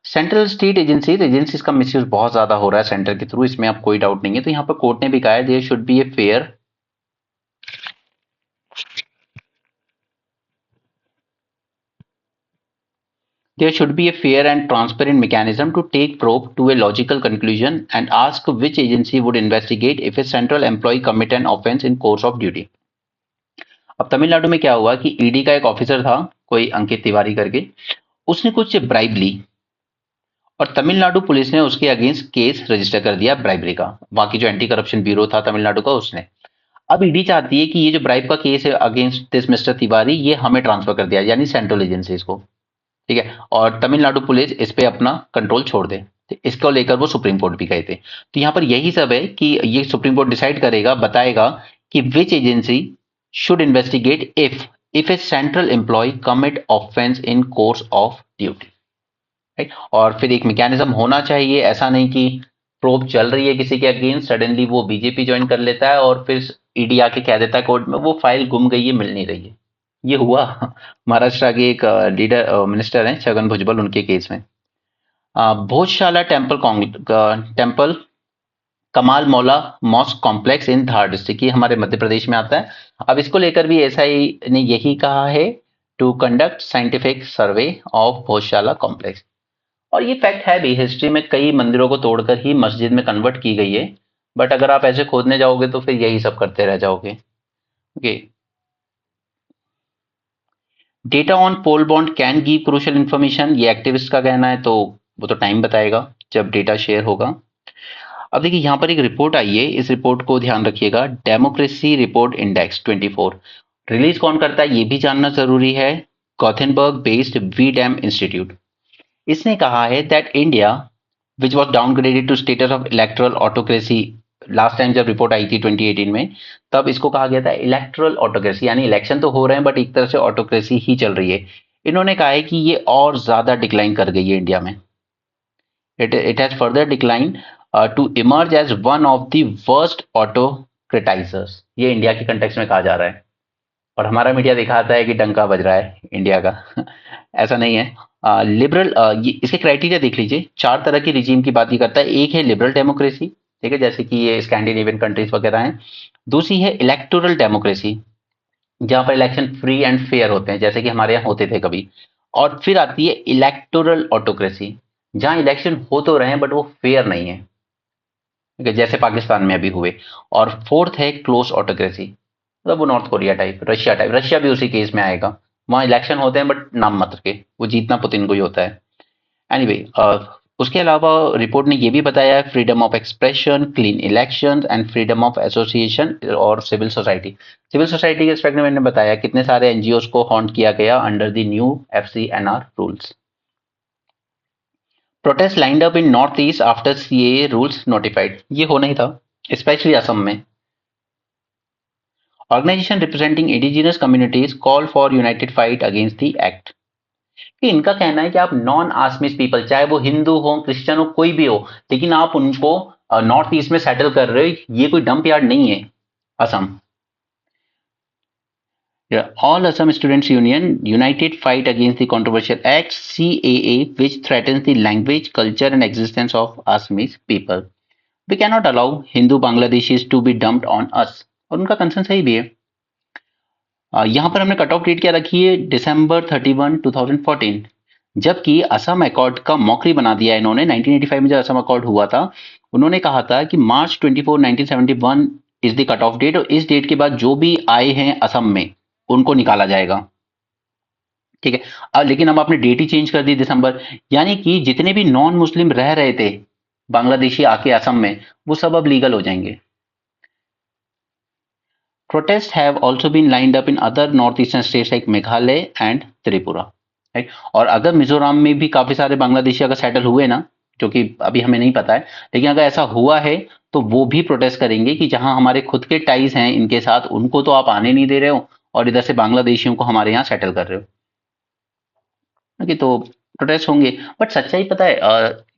Central state agencies, agencies का मिसयूज बहुत ज्यादा हो रहा है सेंटर के थ्रू, इसमें आप कोई डाउट नहीं है। तो यहाँ पर कोर्ट ने भी कहा है there should be a fair, there should be a fair and transparent mechanism to take probe to a logical conclusion and ask which agency would investigate if a central employee commit an offense in course of duty। अब तमिलनाडु में क्या हुआ कि ED का एक officer था, कोई अंकित तिवारी करके, उसने कुछ ब्राइब ली और तमिलनाडु पुलिस ने उसके अगेंस्ट केस रजिस्टर कर दिया ब्राइबरी का। वहां की जो एंटी करप्शन ब्यूरो था तमिलनाडु का, उसने। अब ईडी चाहती है कि ये जो ब्राइब का केस है अगेंस्ट दिस मिस्टर तिवारी, ये हमें ट्रांसफर कर दिया, यानी सेंट्रल एजेंसीज को, ठीक है, और तमिलनाडु पुलिस इस पे अपना कंट्रोल छोड़ दे। तो इसको लेकर वो सुप्रीम कोर्ट भी गए थे। तो यहाँ पर यही सब है कि ये सुप्रीम कोर्ट डिसाइड करेगा, बताएगा कि which agency should investigate if a central employ commit offence in course of duty, right. और फिर एक मैकेनिज्म होना चाहिए, ऐसा नहीं कि प्रोब चल रही है किसी के अगेंस्ट, सडनली वो बीजेपी ज्वाइन कर लेता है और फिर ईडी आके कह देता है कोर्ट में वो फाइल गुम गई है, मिल नहीं रही है। ये हुआ महाराष्ट्र के एक लीडर मिनिस्टर हैं छगन भुजबल, उनके केस में। Bhojshala temple Kamal Maula mosque complex in Dhar district, ये हमारे मध्य प्रदेश में आता है। अब इसको लेकर भी एसआई ने यही कहा है, to conduct scientific survey of Bhojshala complex. और ये फैक्ट है भी, हिस्ट्री में कई मंदिरों को तोड़कर ही मस्जिद में कन्वर्ट की गई है, बट अगर आप ऐसे खोदने जाओगे तो फिर यही सब करते रह जाओगे। Okay, data on poll bond can give crucial information, ये एक्टिविस्ट का कहना है, तो वो तो टाइम बताएगा जब डेटा शेयर होगा। अब देखिए यहाँ पर एक रिपोर्ट आई है, इस रिपोर्ट को ध्यान रखिएगा, डेमोक्रेसी रिपोर्ट इंडेक्स 24 रिलीज कौन करता है ये भी जानना जरूरी है, Gothenburg based V Dem institute. इसने कहा है that India which was downgraded to status of electoral autocracy, last time जब रिपोर्ट आई थी 2018 में, तब इसको कहा गया था इलेक्ट्रल ऑटोक्रेसी, यानी इलेक्शन तो हो रहे हैं बट एक तरह से ऑटोक्रेसी ही चल रही है। इन्होंने कहा है कि ये और ज्यादा डिक्लाइन कर गई है इंडिया में, it has further decline to emerge as one of the worst autocratisers, ये इंडिया के कंटेक्स्ट में कहा जा रहा है। और हमारा मीडिया दिखाता है कि डंका बज रहा है इंडिया का ऐसा नहीं है। लिबरल इसके क्राइटेरिया देख लीजिए, 4 तरह की रिजीम की बात ही करता है। एक है लिबरल डेमोक्रेसी, ठीक है, जैसे कि ये स्कैंडिनेवियन कंट्रीज वगैरह हैं। दूसरी है इलेक्टोरल डेमोक्रेसी, जहां पर इलेक्शन फ्री एंड फेयर होते हैं, जैसे कि हमारे यहाँ होते थे कभी। और फिर आती है इलेक्टोरल ऑटोक्रेसी, जहां इलेक्शन हो तो रहे हैं बट वो फेयर नहीं है, ठीक है, जैसे पाकिस्तान में अभी हुए। और फोर्थ है क्लोज ऑटोक्रेसी, मतलब वो north Korea type, Russia type, Russia भी उसी केस में आएगा, वहां इलेक्शन होते हैं बट नाम मात्र के, वो जीतना पुतिन को ही होता है। एनीवे उसके अलावा रिपोर्ट ने ये भी बताया है, freedom of expression, clean elections and freedom of association और सिविल सोसाइटी। सिविल सोसाइटी के रिस्पेक्ट में मैंने बताया कितने सारे एनजीओ को हॉन्ट किया गया under the new FCNR rules. Protest lined up in north east after CAA rules notified, ये होना ही था, स्पेशली असम में। Organisation representing indigenous communities call for united fight against the act. कि इनका कहना है कि आप नॉन आसमिस पीपल, चाहे वो हिंदू हो, क्रिश्चियन हो, कोई भी हो, लेकिन आप उनको नॉर्थ ईस्ट में सेटल कर रहे हो, ये कोई डंप यार्ड नहीं है Assam. All Assam students union united fight against the controversial act CAA which threatens the language, culture and existence of Assamese people. We can not allow Hindu Bangladeshis to be dumped on us. और उनका concern सही भी है। यहाँ पर हमने cut off date क्या रखी है, दिसंबर 31, 2014, जबकि असम अकॉर्ड का मौखरी बना दिया है इन्होंने। 1985 में जब असम अकॉर्ड हुआ था, उन्होंने कहा था कि March 24, 1971 is the cut off date, और इस डेट के बाद जो भी आए हैं असम में उनको निकाला जाएगा, ठीक है। अब लेकिन अब आपने डेट ही चेंज कर दी दिसंबर, यानी कि जितने भी नॉन मुस्लिम रह रहे थे बांग्लादेशी आके असम में, वो सब अब लीगल हो जाएंगे। Protests have also been lined up in other northeastern states like Meghalaya and Tripura. Right? और अगर मिजोरम में भी काफी सारे बांग्लादेशी अगर सेटल हुए ना, जो कि अभी हमें नहीं पता है, लेकिन अगर ऐसा हुआ है तो वो भी प्रोटेस्ट करेंगे कि जहां हमारे खुद के टाइज हैं इनके साथ, उनको तो आप आने नहीं दे रहे हो और इधर से बांग्लादेशियों को हमारे यहाँ सेटल कर रहे हो। ओके, तो प्रोटेस्ट होंगे। बट सच्चाई पता है,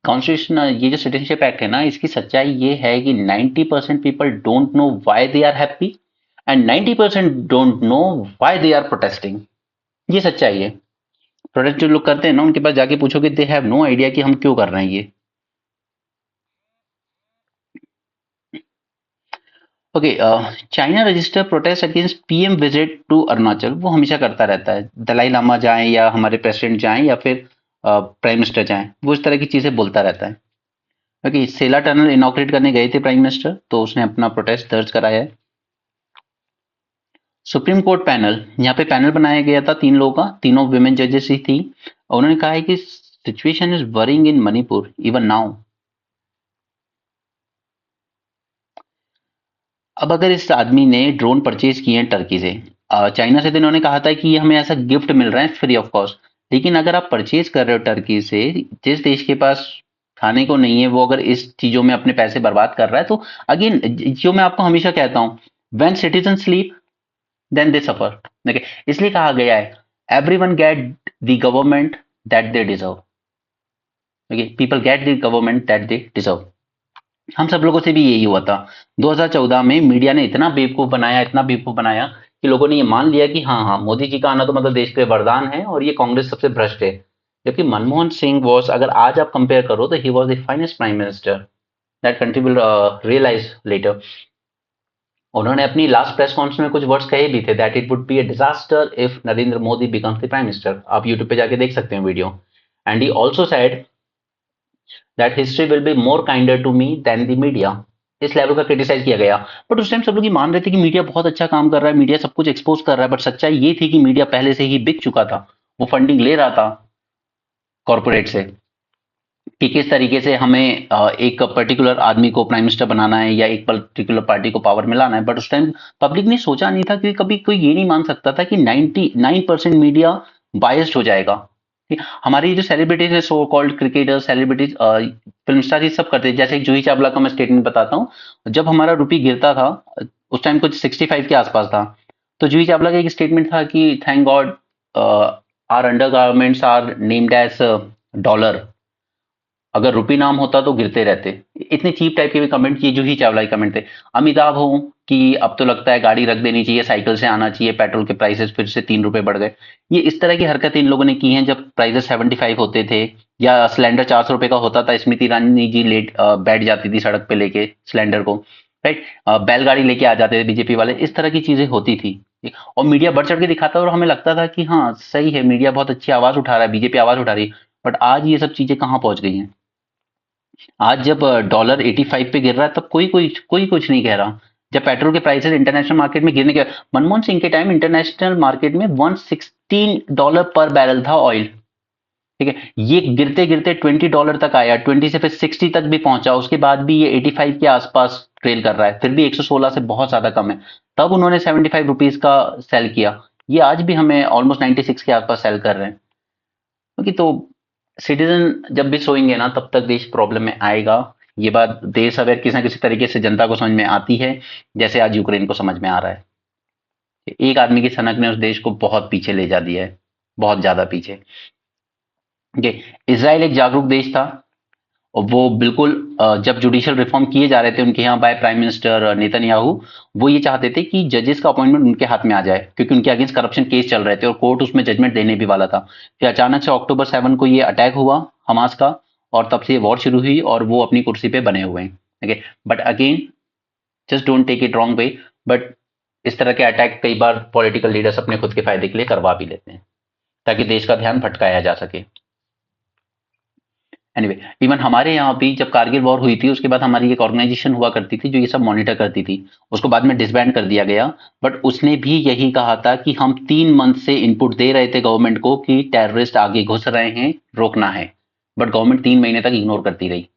कॉन्स्टिट्यूशन ये जो सिटीजनशिप एक्ट है ना, इसकी सच्चाई ये है कि 90% people don't know why they are happy and 90% don't know why they are protesting. ये सच्चाई है। प्रोटेस्ट जो लोग करते हैं ना, उनके पास जाके पूछोगे, दे हैव नो आइडिया कि हम क्यों कर रहे हैं ये। Okay, China register protest against PM visit to Arunachal, वो हमेशा करता रहता है। दलाई लामा जाएं या हमारे प्रेसिडेंट जाएं या फिर प्राइम मिनिस्टर जाएं, वो इस तरह की चीजें बोलता रहता है। ओके, सेला टनल इनॉग्रेट करने गए थे प्राइम मिनिस्टर, तो उसने अपना प्रोटेस्ट दर्ज कराया है। सुप्रीम कोर्ट पैनल, यहाँ पे पैनल बनाया गया था 3 लोगों का, तीनों विमेन जजेस ही थी। उन्होंने कहा है कि situation is worrying in Manipur even now. अब अगर इस आदमी ने ड्रोन परचेज किए हैं टर्की से, चाइना से, तो इन्होंने कहा था कि ये हमें ऐसा गिफ्ट मिल रहा है फ्री ऑफ कॉस्ट। लेकिन अगर आप परचेज कर रहे हो टर्की से, जिस देश के पास खाने को नहीं है, वो अगर इस चीजों में अपने पैसे बर्बाद कर रहा है, तो अगेन जो मैं आपको हमेशा कहता हूं, when citizen sleep then they suffer. देखिए, इसलिए कहा गया है everyone get the government that they deserve. Okay, people get the government that they deserve. हम सब लोगों से भी यही हुआ था। 2014 में मीडिया ने इतना बेवकूफ बनाया, इतना बेवकूफ बनाया कि लोगों ने ये मान लिया कि हाँ हाँ, मोदी जी का आना तो मतलब देश के लिए वरदान है और ये कांग्रेस सबसे भ्रष्ट है। जबकि मनमोहन सिंह वॉज, अगर आज आप कंपेयर करो, तो he was the finest prime minister. That country will realise later. उन्होंने अपनी लास्ट प्रेस कॉन्फ्रेंस में कुछ वर्ड्स कहे भी थे, that it would be a disaster if Narendra Modi becomes the prime minister. आप यूट्यूब पे जाके देख सकते हैं video. And he also said that history will be more kinder to me than the media. इस लेवल का क्रिटिसाइज किया गया। बट उस टाइम सब लोग ये मान रहे थे कि मीडिया बहुत अच्छा काम कर रहा है, मीडिया सब कुछ एक्सपोज कर रहा है। बट सच्चाई ये थी कि मीडिया पहले से ही बिक चुका था, वो फंडिंग ले रहा था कॉर्पोरेट से, कि किस तरीके से हमें एक पर्टिकुलर आदमी को प्राइम मिनिस्टर बनाना है या एक पर्टिकुलर पार्टी को पावर में लाना है। बट उस टाइम पब्लिक ने सोचा नहीं था कि कभी कोई ये नहीं मान सकता था कि 99% मीडिया बायस्ड हो जाएगा। हमारे ये जो सेलिब्रिटीज है, so called cricketers, celebrities, film star, ये सब करते हैं। जैसे एक जूही चावला का मैं स्टेटमेंट बताता हूँ। जब हमारा रुपी गिरता था, उस टाइम कुछ 65 के आसपास था, तो जूही चावला का एक स्टेटमेंट था कि thank god our undergarments are named as dollar. अगर रुपी नाम होता तो गिरते रहते। इतने चीप टाइप के भी कमेंट किए, जूही चावला के कमेंट थे। अमिताभ हो कि अब तो लगता है गाड़ी रख देनी चाहिए, साइकिल से आना चाहिए, पेट्रोल के प्राइसेस फिर से 3 रुपए बढ़ गए। ये इस तरह की हरकतें इन लोगों ने की हैं जब प्राइसेस 75 होते थे, या सिलेंडर 400 रुपए का होता था, स्मृति ईरानी जी बैठ जाती थी सड़क पे लेके सिलेंडर को, राइट। बैलगाड़ी लेके आ जाते थे बीजेपी वाले। इस तरह की चीजें होती थी, और मीडिया बढ़ चढ़ के दिखाता, और हमें लगता था कि हाँ सही है, मीडिया बहुत अच्छी आवाज उठा रहा है, बीजेपी आवाज उठा रही है। बट आज ये सब चीजें कहाँ पहुंच गई हैं? आज जब डॉलर 85 पे गिर रहा है, तब कोई कुछ नहीं कह रहा। जब पेट्रोल के प्राइसेस इंटरनेशनल मार्केट में गिरने के, मनमोहन सिंह के टाइम इंटरनेशनल मार्केट में $116 पर बैरल था ऑयल, ठीक है। ये गिरते गिरते $20 तक आया, 20 से फिर 60 तक भी पहुंचा, उसके बाद भी ये 85 के आसपास ट्रेल कर रहा है, फिर भी 116 से बहुत ज्यादा कम है। तब उन्होंने 75 रुपीज का सेल किया, ये आज भी हमें ऑलमोस्ट 96 के आसपास सेल कर रहे हैं। क्योंकि तो सिटीजन जब भी सोएंगे ना, तब तक देश प्रॉब्लम में आएगा। ये बात देश अगर किसी ना किसी तरीके से जनता को समझ में आती है, जैसे आज यूक्रेन को समझ में आ रहा है। एक आदमी की सनक ने उस देश को बहुत पीछे ले जा दिया है, बहुत ज्यादा पीछे। ये इसराइल एक जागरूक देश था, और वो बिल्कुल जब जुडिशियल रिफॉर्म किए जा रहे थे उनके यहाँ बाय प्राइम मिनिस्टर नेतन्याहू, वो ये चाहते थे कि जजेस का अपॉइंटमेंट उनके हाथ में आ जाए, क्योंकि उनके अगेंस्ट करप्शन केस चल रहे थे और कोर्ट उसमें जजमेंट देने भी वाला था। फिर अचानक से अक्टूबर 7 को ये अटैक हुआ हमास का, और तब से ये वॉर शुरू हुई, और वो अपनी कुर्सी पे बने हुए हैं, ठीक है। But again, just don't take it wrong way, but इस तरह के अटैक कई बार पॉलिटिकल लीडर्स अपने खुद के फायदे के लिए करवा भी लेते हैं, ताकि देश का ध्यान भटकाया जा सके। एनीवे, इवन हमारे यहाँ भी जब कारगिल वॉर हुई थी, उसके बाद हमारी एक ऑर्गेनाइजेशन हुआ करती थी जो ये सब मॉनिटर करती थी। उसको बाद में डिसबैंड कर दिया गया। बट उसने भी यही कहा था कि हम 3 मंथ से इनपुट दे रहे थे गवर्नमेंट को कि टेररिस्ट आगे घुस रहे हैं, रोकना है। बट गवर्नमेंट 3 महीने तक इग्नोर करती रही।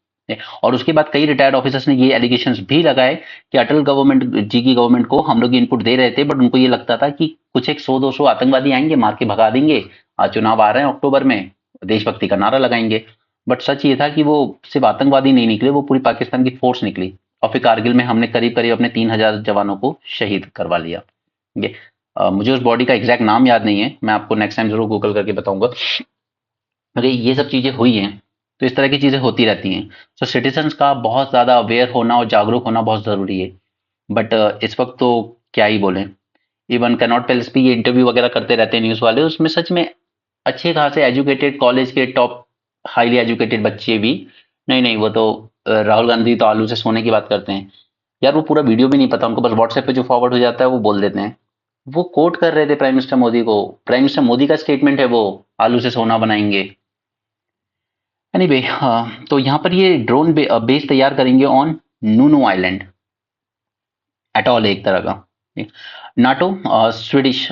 और उसके बाद कई रिटायर्ड ऑफिसर्स ने ये एलिगेशंस भी लगाए कि अटल गवर्नमेंट जी की गवर्नमेंट को हम लोग इनपुट दे रहे थे, बट उनको ये लगता था कि कुछ एक 100-200 आतंकवादी आएंगे, मार के भगा देंगे, चुनाव आ रहे हैं अक्टूबर में, देशभक्ति का नारा लगाएंगे। बट सच ये था कि वो सिर्फ आतंकवादी नहीं निकले, वो पूरी पाकिस्तान की फोर्स निकली। और फिर कारगिल में हमने करीब करीब अपने 3,000 जवानों को शहीद करवा लिया। ये मुझे उस बॉडी का एग्जैक्ट नाम याद नहीं है, मैं आपको नेक्स्ट टाइम जरूर गूगल करके बताऊंगा। अरे ये सब चीजें हुई हैं, तो इस तरह की चीजें होती रहती हैं। सो सिटीजन्स का बहुत ज्यादा अवेयर होना और जागरूक होना बहुत जरूरी है। बट इस वक्त तो क्या ही बोले। इवन कनॉट पैलेस पे ये इंटरव्यू वगैरह करते रहते हैं न्यूज वाले, उसमें सच में अच्छे खासे एजुकेटेड कॉलेज के टॉप हाईली एजुकेटेड बच्चे भी, नहीं नहीं वो तो राहुल गांधी तो आलू से सोने की बात करते हैं। यार वो पूरा वीडियो भी नहीं पता उनको, बस व्हाट्सएप पे जो फॉरवर्ड हो जाता है वो बोल देते हैं। वो कोट कर रहे थे प्राइम मिनिस्टर मोदी को, प्राइम मिनिस्टर मोदी का स्टेटमेंट है वो, आलू से सोना बनाएंगे। एनीवे, तो यहाँ पर ये ड्रोन बेस तैयार करेंगे ऑन नूनू आइलैंड, एटॉल एक तरह का। नाटो स्वीडिश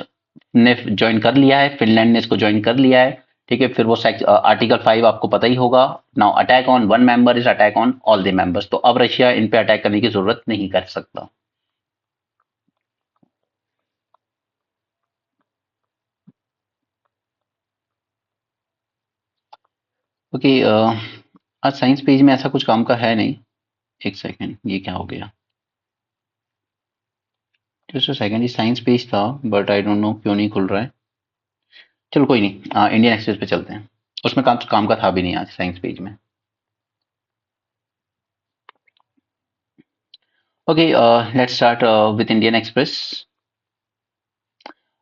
ने ज्वाइन कर लिया है, फिनलैंड ने इसको ज्वाइन कर लिया है, ठीक है। फिर वो आर्टिकल 5 आपको पता ही होगा, now attack on one member is attack on all the members. तो अब रशिया इन पे अटैक करने की जरूरत नहीं कर सकता। ओके, आज साइंस पेज में ऐसा कुछ काम का है नहीं। एक सेकेंड, ये क्या हो गया? जस्ट अ सेकेंड, ये साइंस पेज था, बट आई डोंट नो क्यों नहीं खुल रहा है। चलो कोई नहीं, इंडियन एक्सप्रेस पे चलते हैं। उसमें काम का था भी नहीं आज साइंस पेज में। Okay, let's start with Indian express.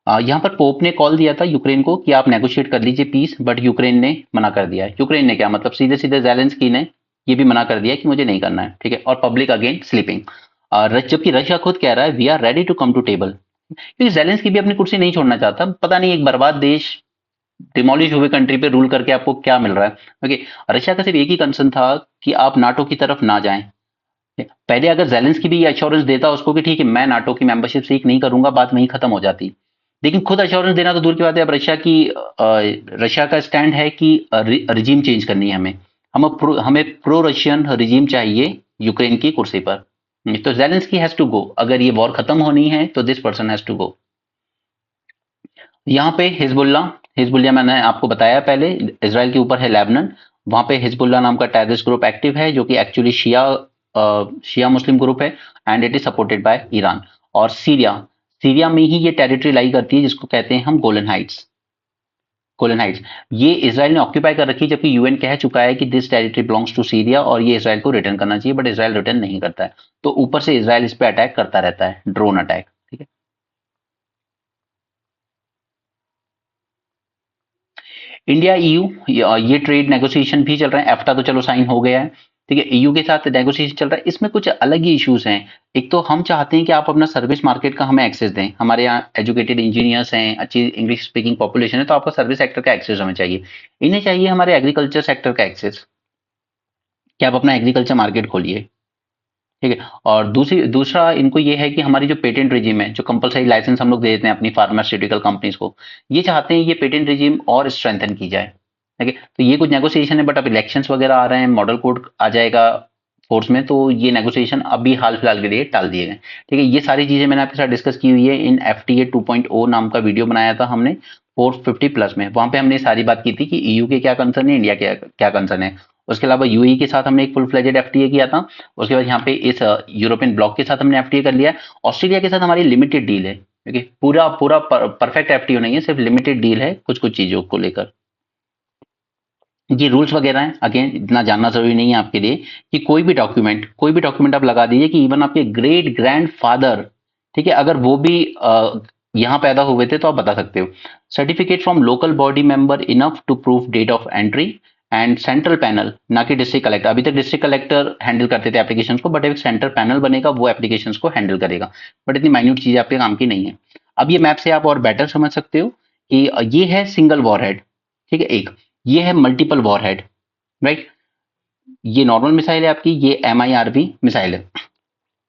यहाँ पर पोप ने कॉल दिया था यूक्रेन को कि आप नेगोशिएट कर लीजिए पीस, बट यूक्रेन ने मना कर दिया है। यूक्रेन ने क्या मतलब, सीधे सीधे जेलेंस्की ने ये भी मना कर दिया कि मुझे नहीं करना है, ठीक है। और पब्लिक अगेन स्लीपिंग, जबकि रशिया खुद कह रहा है we are ready to come to table, क्योंकि जेलेंस्की भी अपनी कुर्सी नहीं छोड़ना चाहता। पता नहीं एक बर्बाद देश, डिमोलिश हुए कंट्री पे रूल करके आपको क्या मिल रहा है। ओके, रशिया का सिर्फ एक ही कंसर्न था कि आप नाटो की तरफ ना जाएं। पहले अगर जेलेंस्की भी ये अश्योरेंस देता उसको कि ठीक है मैं नाटो की मेंबरशिप सीक नहीं करूंगा, बात वहीं खत्म हो जाती। लेकिन खुद अश्योरेंस देना तो दूर की बात है। अब रशिया का स्टैंड है कि रिजीम चेंज करनी है हमें, हमें प्रो रशियन रिजीम चाहिए यूक्रेन की कुर्सी पर। तो जेलेंस्की हैज टू गो, अगर ये वॉर खत्म होनी है तो this person has to go. यहाँ पे हिजबुल्ला, हिजबुल्ला मैंने आपको बताया पहले, इसराइल के ऊपर है लेबनान, वहां पे हिजबुल्ला नाम का टेररिस्ट ग्रुप एक्टिव है जो कि एक्चुअली शिया मुस्लिम ग्रुप है and it is supported by Iran. और सीरिया, सीरिया में ही ये टेरिटरी लाई करती है जिसको कहते हैं हम गोलन हाइट्स। गोलन हाइट्स ये इसराइल ने ऑक्यूपाई कर रखी है, जबकि यूएन कह चुका है कि this territory belongs to Syria और ये इसराइल को रिटर्न करना चाहिए, बट इसराइल रिटर्न नहीं करता है। तो ऊपर से इसराइल इस पे अटैक करता रहता है, ड्रोन अटैक, ठीक है। इंडिया ईयू, ये ट्रेड नेगोशिएशन भी चल रहे हैं। एफ्टा तो चलो साइन हो गया है, ठीक है। ईयू के साथ नेगोशिएशन चल रहा है, इसमें कुछ अलग ही इश्यूज हैं। एक तो हम चाहते हैं कि आप अपना सर्विस मार्केट का हमें एक्सेस दें, हमारे यहाँ एजुकेटेड इंजीनियर्स हैं, अच्छी इंग्लिश स्पीकिंग पॉपुलेशन है, तो आपका सर्विस सेक्टर का एक्सेस हमें चाहिए। इन्हें चाहिए हमारे एग्रीकल्चर सेक्टर का एक्सेस, कि आप अपना एग्रीकल्चर मार्केट खोलिए, ठीक है। और दूसरा इनको ये है कि हमारी जो पेटेंट रिजीम है, जो कंपलसरी लाइसेंस हम लोग दे देते हैं अपनी फार्मास्यूटिकल कंपनीज को, ये चाहते हैं ये पेटेंट रिजीम और स्ट्रेंथन की जाए, ठीक है। तो ये कुछ नेगोशिएशन है, बट अब इलेक्शंस वगैरह आ रहे हैं, मॉडल कोड आ जाएगा फोर्स में, तो ये नेगोशिएशन अभी हाल फिलहाल के लिए टाल दिए गए, ठीक है। ये सारी चीजें मैंने आपके साथ डिस्कस की हुई है इन FTA 2.0 नाम का वीडियो बनाया था हमने 450 प्लस में। वहां पे हमने सारी बात की थी कि ईयू के क्या कंसर्न है, इंडिया के क्या कंसर्न है। उसके अलावा यूएई के साथ हमने एक फुल फ्लेजेड FTA किया था। उसके बाद यहाँ पे इस यूरोपियन ब्लॉक के साथ हमने FTA कर लिया। ऑस्ट्रेलिया के साथ हमारी लिमिटेड डील है, ठीक है। पूरा पूरा परफेक्ट FTA नहीं है, सिर्फ लिमिटेड डील है कुछ कुछ चीजों को लेकर। ये रूल्स वगैरह हैं, अगेन इतना जानना जरूरी नहीं है आपके लिए, कि कोई भी डॉक्यूमेंट आप लगा दीजिए कि इवन आपके ग्रेट ग्रैंड फादर, ठीक है, अगर वो भी यहाँ पैदा हुए थे तो आप बता सकते हो। Certificate from local body member enough to proof date of entry and central panel, ना कि डिस्ट्रिक्ट कलेक्टर। अभी तक डिस्ट्रिक्ट कलेक्टर हैंडल करते थे एप्लीकेशन को, बट एक सेंट्रल पैनल बनेगा वो एप्लीकेशन को हैंडल करेगा। बट इतनी माइन्यूट चीज आपके काम की नहीं है। अब ये मैप से आप और बेटर समझ सकते हो कि ये है सिंगल वॉरहेड, ठीक है, एक ये है मल्टीपल वॉरहेड, राइट। ये नॉर्मल मिसाइल है आपकी, ये MIRV मिसाइल है।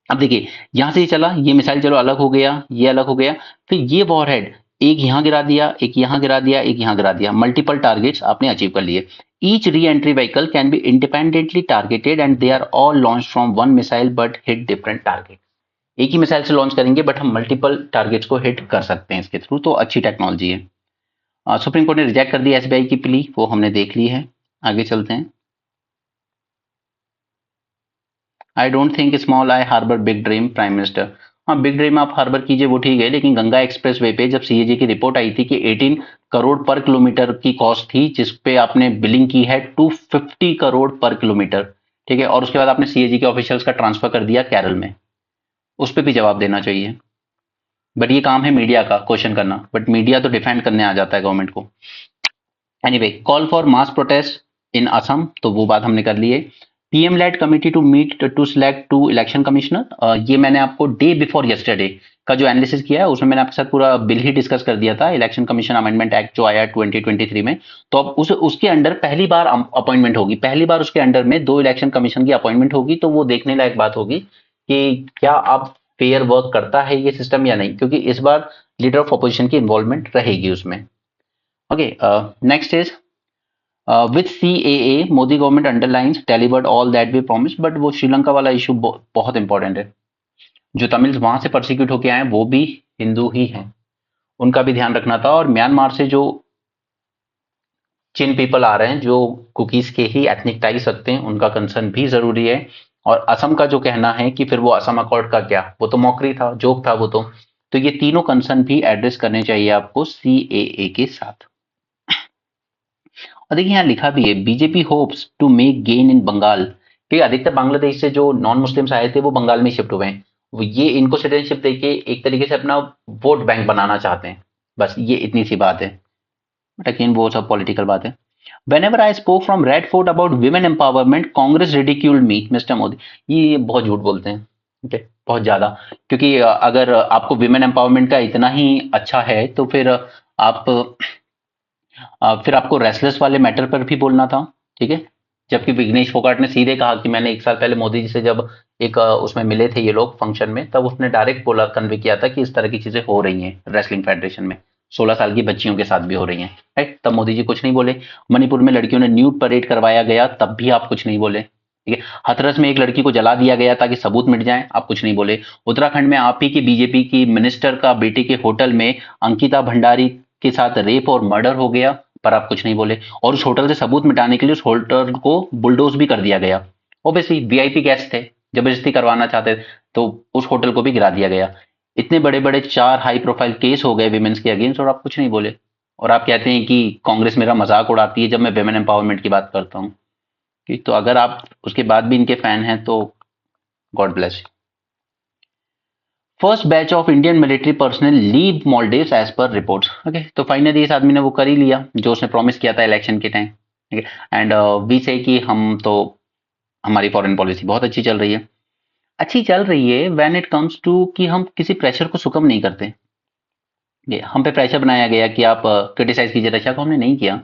अब देखिए यहां से ये चला, ये मिसाइल चलो अलग हो गया, ये अलग हो गया, फिर ये वॉरहेड एक यहां गिरा दिया, एक यहां गिरा दिया, एक यहां गिरा दिया, मल्टीपल टारगेट्स आपने अचीव कर लिए। Each re entry vehicle can be independently targeted and they are all launch from one missile but hit different target. एक ही मिसाइल से लॉन्च करेंगे बट हम मल्टीपल टारगेट्स को हिट कर सकते हैं इसके थ्रू, तो अच्छी टेक्नोलॉजी है। सुप्रीम कोर्ट ने रिजेक्ट कर दी SBI की प्ली, वो हमने देख ली है। आगे चलते हैं। I don't think small I harbour big dream, prime minister. हाँ, बिग ड्रीम आप हार्बर कीजिए वो ठीक है, लेकिन गंगा एक्सप्रेस वे पे जब CAG की रिपोर्ट आई थी कि 18 करोड़ पर किलोमीटर की कॉस्ट थी, जिसपे आपने बिलिंग की है 250 करोड़ पर किलोमीटर, ठीक है। और उसके बाद आपने CAG के ऑफिशियल्स का ट्रांसफर कर दिया केरल में, उस पर भी जवाब देना चाहिए। बट ये काम है मीडिया का क्वेश्चन करना, बट मीडिया तो डिफेंड करने आ जाता है गवर्नमेंट को। Anyway, call for mass protest in Assam, तो वो बात हमने कर ली है। PM led committee to meet to select 2 election commissioner, ये मैंने आपको डे बिफोर यस्टरडे का जो एनालिसिस किया है उसमें मैंने आपके साथ पूरा बिल ही डिस्कस कर दिया था, इलेक्शन कमीशन अमेंडमेंट एक्ट जो आया 2023 में। तो अब उसके अंडर पहली बार अपॉइंटमेंट होगी, पहली बार उसके अंडर में 2 इलेक्शन कमीशन की अपॉइंटमेंट होगी। तो वो देखने लायक बात होगी कि क्या अब फेयर वर्क करता है ये सिस्टम या नहीं, क्योंकि इस बार लीडर ऑफ अपोजिशन की इन्वॉल्वमेंट रहेगी उसमें। Okay, next is with CAA Modi government underlines delivered all that we promise, but वो श्रीलंका वाला इशू बहुत इंपॉर्टेंट है। जो तमिल्स वहां से परसिक्यूट होके आए वो भी हिंदू ही हैं, उनका भी ध्यान रखना था। और म्यांमार से जो चिन पीपल आ रहे हैं जो कुकीज के ही एथनिक टाइज रखते हैं, उनका कंसर्न भी जरूरी है। और असम का जो कहना है कि फिर वो असम अकॉर्ड का क्या, वो तो मॉकरी था, जोक था वो तो ये तीनों कंसर्न भी एड्रेस करने चाहिए आपको CAA के साथ। और देखिए यहाँ लिखा भी है BJP hopes to make gain in Bengal, कि अधिकतर बांग्लादेश से जो नॉन मुस्लिम्स आए थे वो बंगाल में शिफ्ट हुए हैं, वो ये इनको सिटीजनशिप देके एक तरीके से अपना वोट बैंक बनाना चाहते हैं, बस ये इतनी सी बात है। बट अगेन वो सब पॉलिटिकल बात है। Whenever I spoke from Red Fort about women empowerment, Congress ridiculed me, Mr. Modi. ये बहुत झूठ बोलते हैं, ठीक है, बहुत ज्यादा। क्योंकि अगर आपको विमेन एम्पावरमेंट का इतना ही अच्छा है तो फिर आप फिर आपको रेसलेस वाले मैटर पर भी बोलना था, ठीक है। जबकि विघ्नेश फोगाट ने सीधे कहा कि मैंने 1 साल पहले मोदी जी से जब एक उसमें मिले थे ये लोग फंक्शन में, तब उसने डायरेक्ट बोला, कन्वे किया था कि इस तरह की चीजें हो रही हैं रेसलिंग फेडरेशन में, 16 साल की बच्चियों के साथ भी हो रही हैं, राइट। तब मोदी जी कुछ नहीं बोले। मणिपुर में लड़कियों ने न्यूड परेड करवाया गया, तब भी आप कुछ नहीं बोले, ठीक है। हाथरस में एक लड़की को जला दिया गया ताकि सबूत मिट जाए, आप कुछ नहीं बोले। उत्तराखंड में आप ही की बीजेपी की मिनिस्टर का बेटे के होटल में अंकिता भंडारी के साथ रेप और मर्डर हो गया, पर आप कुछ नहीं बोले। और उस होटल से सबूत मिटाने के लिए उस होटल को बुलडोज भी कर दिया गया। ओबियसली वीआईपी गेस्ट थे, जबरदस्ती करवाना चाहते थे, तो उस होटल को भी गिरा दिया गया। इतने बड़े बड़े 4 हाई प्रोफाइल केस हो गए विमेन्स के अगेंस्ट और आप कुछ नहीं बोले। और आप कहते हैं कि कांग्रेस मेरा मजाक उड़ाती है जब मैं विमेन एम्पावरमेंट की बात करता हूँ। तो अगर आप उसके बाद भी इनके फैन हैं तो god bless. First batch of Indian military personnel leave Maldives as per reports. Okay, तो फाइनली इस आदमी ने वो कर ही लिया जो उसने प्रॉमिस किया था इलेक्शन के टाइम, ठीक है। एंड वी से कि हम तो, हमारी फॉरेन पॉलिसी बहुत अच्छी चल रही है। अच्छी चल रही है व्हेन इट कम्स टू कि हम किसी प्रेशर को सुकम नहीं करते। ये हम पे प्रेशर बनाया गया कि आप क्रिटिसाइज कीजिए रशिया को, हमने नहीं किया,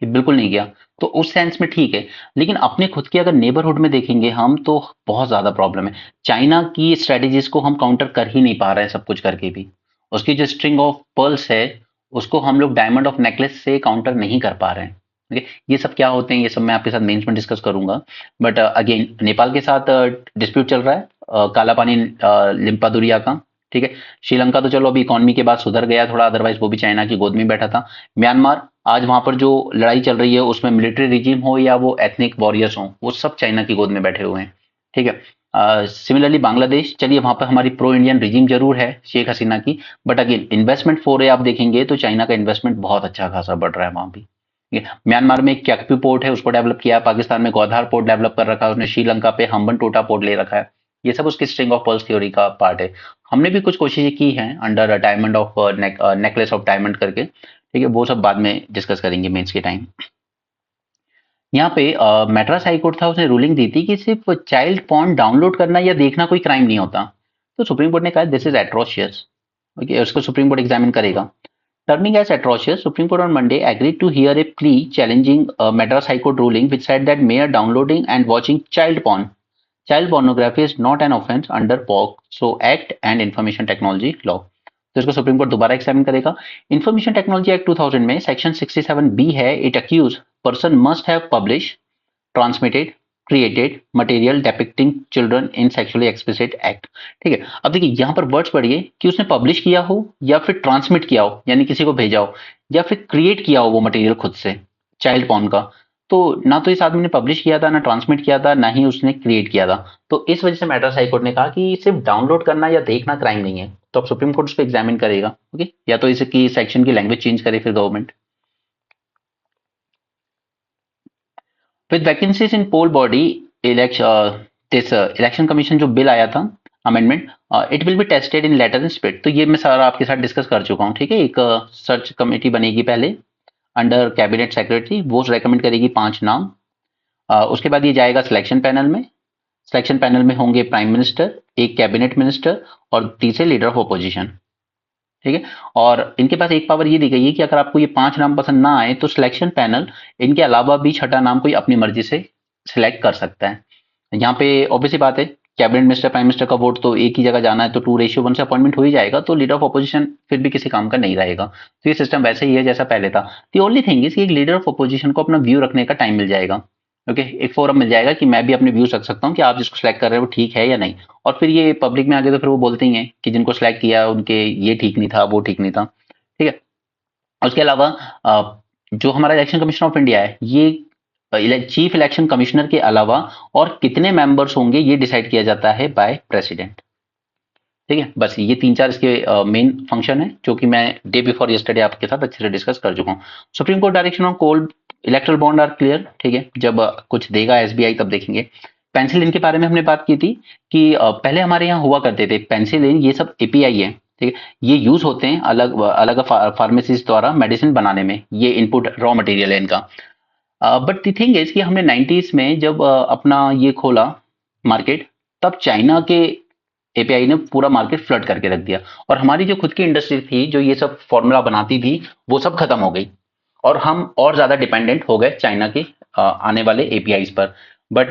ये बिल्कुल नहीं किया। तो उस सेंस में ठीक है। लेकिन अपने खुद के अगर नेबरहुड में देखेंगे हम तो बहुत ज्यादा प्रॉब्लम है। चाइना की स्ट्रेटेजीज को हम काउंटर कर ही नहीं पा रहे हैं सब कुछ करके भी। उसकी जो स्ट्रिंग ऑफ पर्ल्स है उसको हम लोग डायमंड ऑफ नेकलेस से काउंटर नहीं कर पा रहे हैं। Okay? ये सब क्या होते हैं ये सब मैं आपके साथ मेंस में डिस्कस करूंगा। बट अगेन नेपाल के साथ डिस्प्यूट चल रहा है, काला पानी लिम्पादुरिया का, ठीक है। श्रीलंका तो चलो अभी इकोनॉमी के बाद सुधर गया थोड़ा, अदरवाइज वो भी चाइना की गोद में बैठा था। म्यांमार, आज वहां पर जो लड़ाई चल रही है उसमें मिलिट्री रिजीम हो या वो एथनिक वॉरियर्स हो, वो सब चाइना की गोद में बैठे हुए हैं, ठीक है। सिमिलरली बांग्लादेश, चलिए वहां पर हमारी प्रो इंडियन रिजीम जरूर है शेख हसीना की, बट अगेन इन्वेस्टमेंट फोरे आप देखेंगे तो चाइना का इन्वेस्टमेंट बहुत अच्छा खासा बढ़ रहा है वहां भी। म्यांमार में क्याकपी पोर्ट है उसको डेवलप किया, पाकिस्तान में गौधार पोर्ट डेवलप कर रखा है उसने, श्रीलंका पे हम्बन टोटा पोर्ट ले रखा है। ये सब उसकी स्ट्रिंग ऑफ पर्ल्स थ्योरी का पार्ट है। हमने भी कुछ कोशिशें की हैं under diamond of necklace of diamond करके, ठीक है। वो सब बाद में डिस्कस करेंगे मेंस के टाइम। यहाँ पे मैड्रास हाई कोर्ट था, उसने रूलिंग दी थी कि सिर्फ चाइल्ड पॉर्न डाउनलोड करना या देखना कोई क्राइम नहीं होता। तो सुप्रीम कोर्ट ने कहा दिस इज एट्रोशियस, ओके, उसको सुप्रीम कोर्ट एग्जामिन करेगा। Terming as atrocious, Supreme Court on Monday agreed to hear a plea challenging Madras High Court ruling, which said that mere downloading and watching child pornography is not an offence under POCSO Act and Information Technology Law. तो इसको supreme court दोबारा examine करेगा। Information technology act 2000 में section 67B है, it accused person must have publish, transmitted, created material depicting children in sexually explicit act, ठीक है। अब देखिए यहाँ पर वर्ड्स पढ़िए कि उसने पब्लिश किया हो या फिर ट्रांसमिट किया हो यानी किसी को भेजा हो, या फिर क्रिएट किया हो वो मटेरियल खुद से चाइल्ड पॉर्न का। तो ना तो इस आदमी ने पब्लिश किया था, ना ट्रांसमिट किया था, ना ही उसने क्रिएट किया था। तो इस वजह से मैड्रास हाई कोर्ट ने कहा कि सिर्फ डाउनलोड करना या देखना क्राइम नहीं है। तो अब सुप्रीम कोर्ट उसको एग्जामिन करेगा, ओके, या तो इसकी सेक्शन की लैंग्वेज चेंज करे फिर government. With vacancies in poll body election, this election commission जो बिल आया था amendment, it will be tested in letter and spirit. तो ये मैं सारा आपके साथ डिस्कस कर चुका हूँ, ठीक है। एक सर्च कमेटी बनेगी पहले अंडर कैबिनेट सेक्रेटरी, वो रेकमेंड करेगी 5 नाम। उसके बाद ये जाएगा सिलेक्शन पैनल में। सिलेक्शन पैनल में होंगे प्राइम मिनिस्टर, एक कैबिनेट मिनिस्टर और तीसरे लीडर ऑफ अपोजिशन, ठीक है। और इनके पास एक पावर ये दी गई है कि अगर आपको ये 5 नाम पसंद ना आए तो सिलेक्शन पैनल इनके अलावा भी छठा नाम कोई अपनी मर्जी से सिलेक्ट कर सकता है। यहाँ पे ऑब्वियसली बात है, कैबिनेट मिनिस्टर प्राइम मिनिस्टर का वोट तो एक ही जगह जाना है, तो 2:1 से अपॉइंटमेंट हो ही जाएगा, तो लीडर ऑफ अपोजिशन फिर भी किसी काम का नहीं रहेगा। तो ये सिस्टम वैसे ही है जैसा पहले था। दी ओनली थिंग इज कि एक लीडर ऑफ अपोजिशन को अपना व्यू रखने का टाइम मिल जाएगा, ओके, एक फोरम मिल जाएगा कि मैं भी अपने व्यूज रख सकता हूँ कि आप जिसको सिलेक्ट कर रहे हो वो ठीक है या नहीं। और फिर ये पब्लिक में आगे तो फिर वो बोलते ही हैं कि जिनको सिलेक्ट किया उनके ये ठीक नहीं था, वो ठीक नहीं था, ठीक है। उसके अलावा जो हमारा इलेक्शन कमीशन ऑफ इंडिया है, ये चीफ इलेक्शन कमिश्नर के अलावा और कितने मेंबर्स होंगे ये डिसाइड किया जाता है बाय प्रेसिडेंट, ठीक है। बस ये 3-4 इसके मेन फंक्शन है जो कि मैं डे बिफोर यस्टरडे आपके साथ अच्छे से डिस्कस कर चुका हूँ। Supreme court direction on coal electoral bond are clear, ठीक है। जब कुछ देगा एसबीआई तब देखेंगे। पेंसिलिन के बारे में हमने बात की थी कि पहले हमारे यहाँ हुआ करते थे पेंसिलिन, ये सब एपीआई है, ठीक है। ये यूज होते हैं अलग अलग फार्मेसीज द्वारा मेडिसिन बनाने में, ये इनपुट रॉ मटेरियल है इनका। बट द थिंग इज कि हमने 90s में जब अपना ये खोला मार्केट, तब चाइना के एपीआई ने पूरा मार्केट फ्लड करके रख दिया, और हमारी जो खुद की इंडस्ट्री थी जो ये सब फॉर्मूला बनाती थी वो सब खत्म हो गई, और हम और ज्यादा डिपेंडेंट हो गए चाइना के आने वाले एपीआईज पर। बट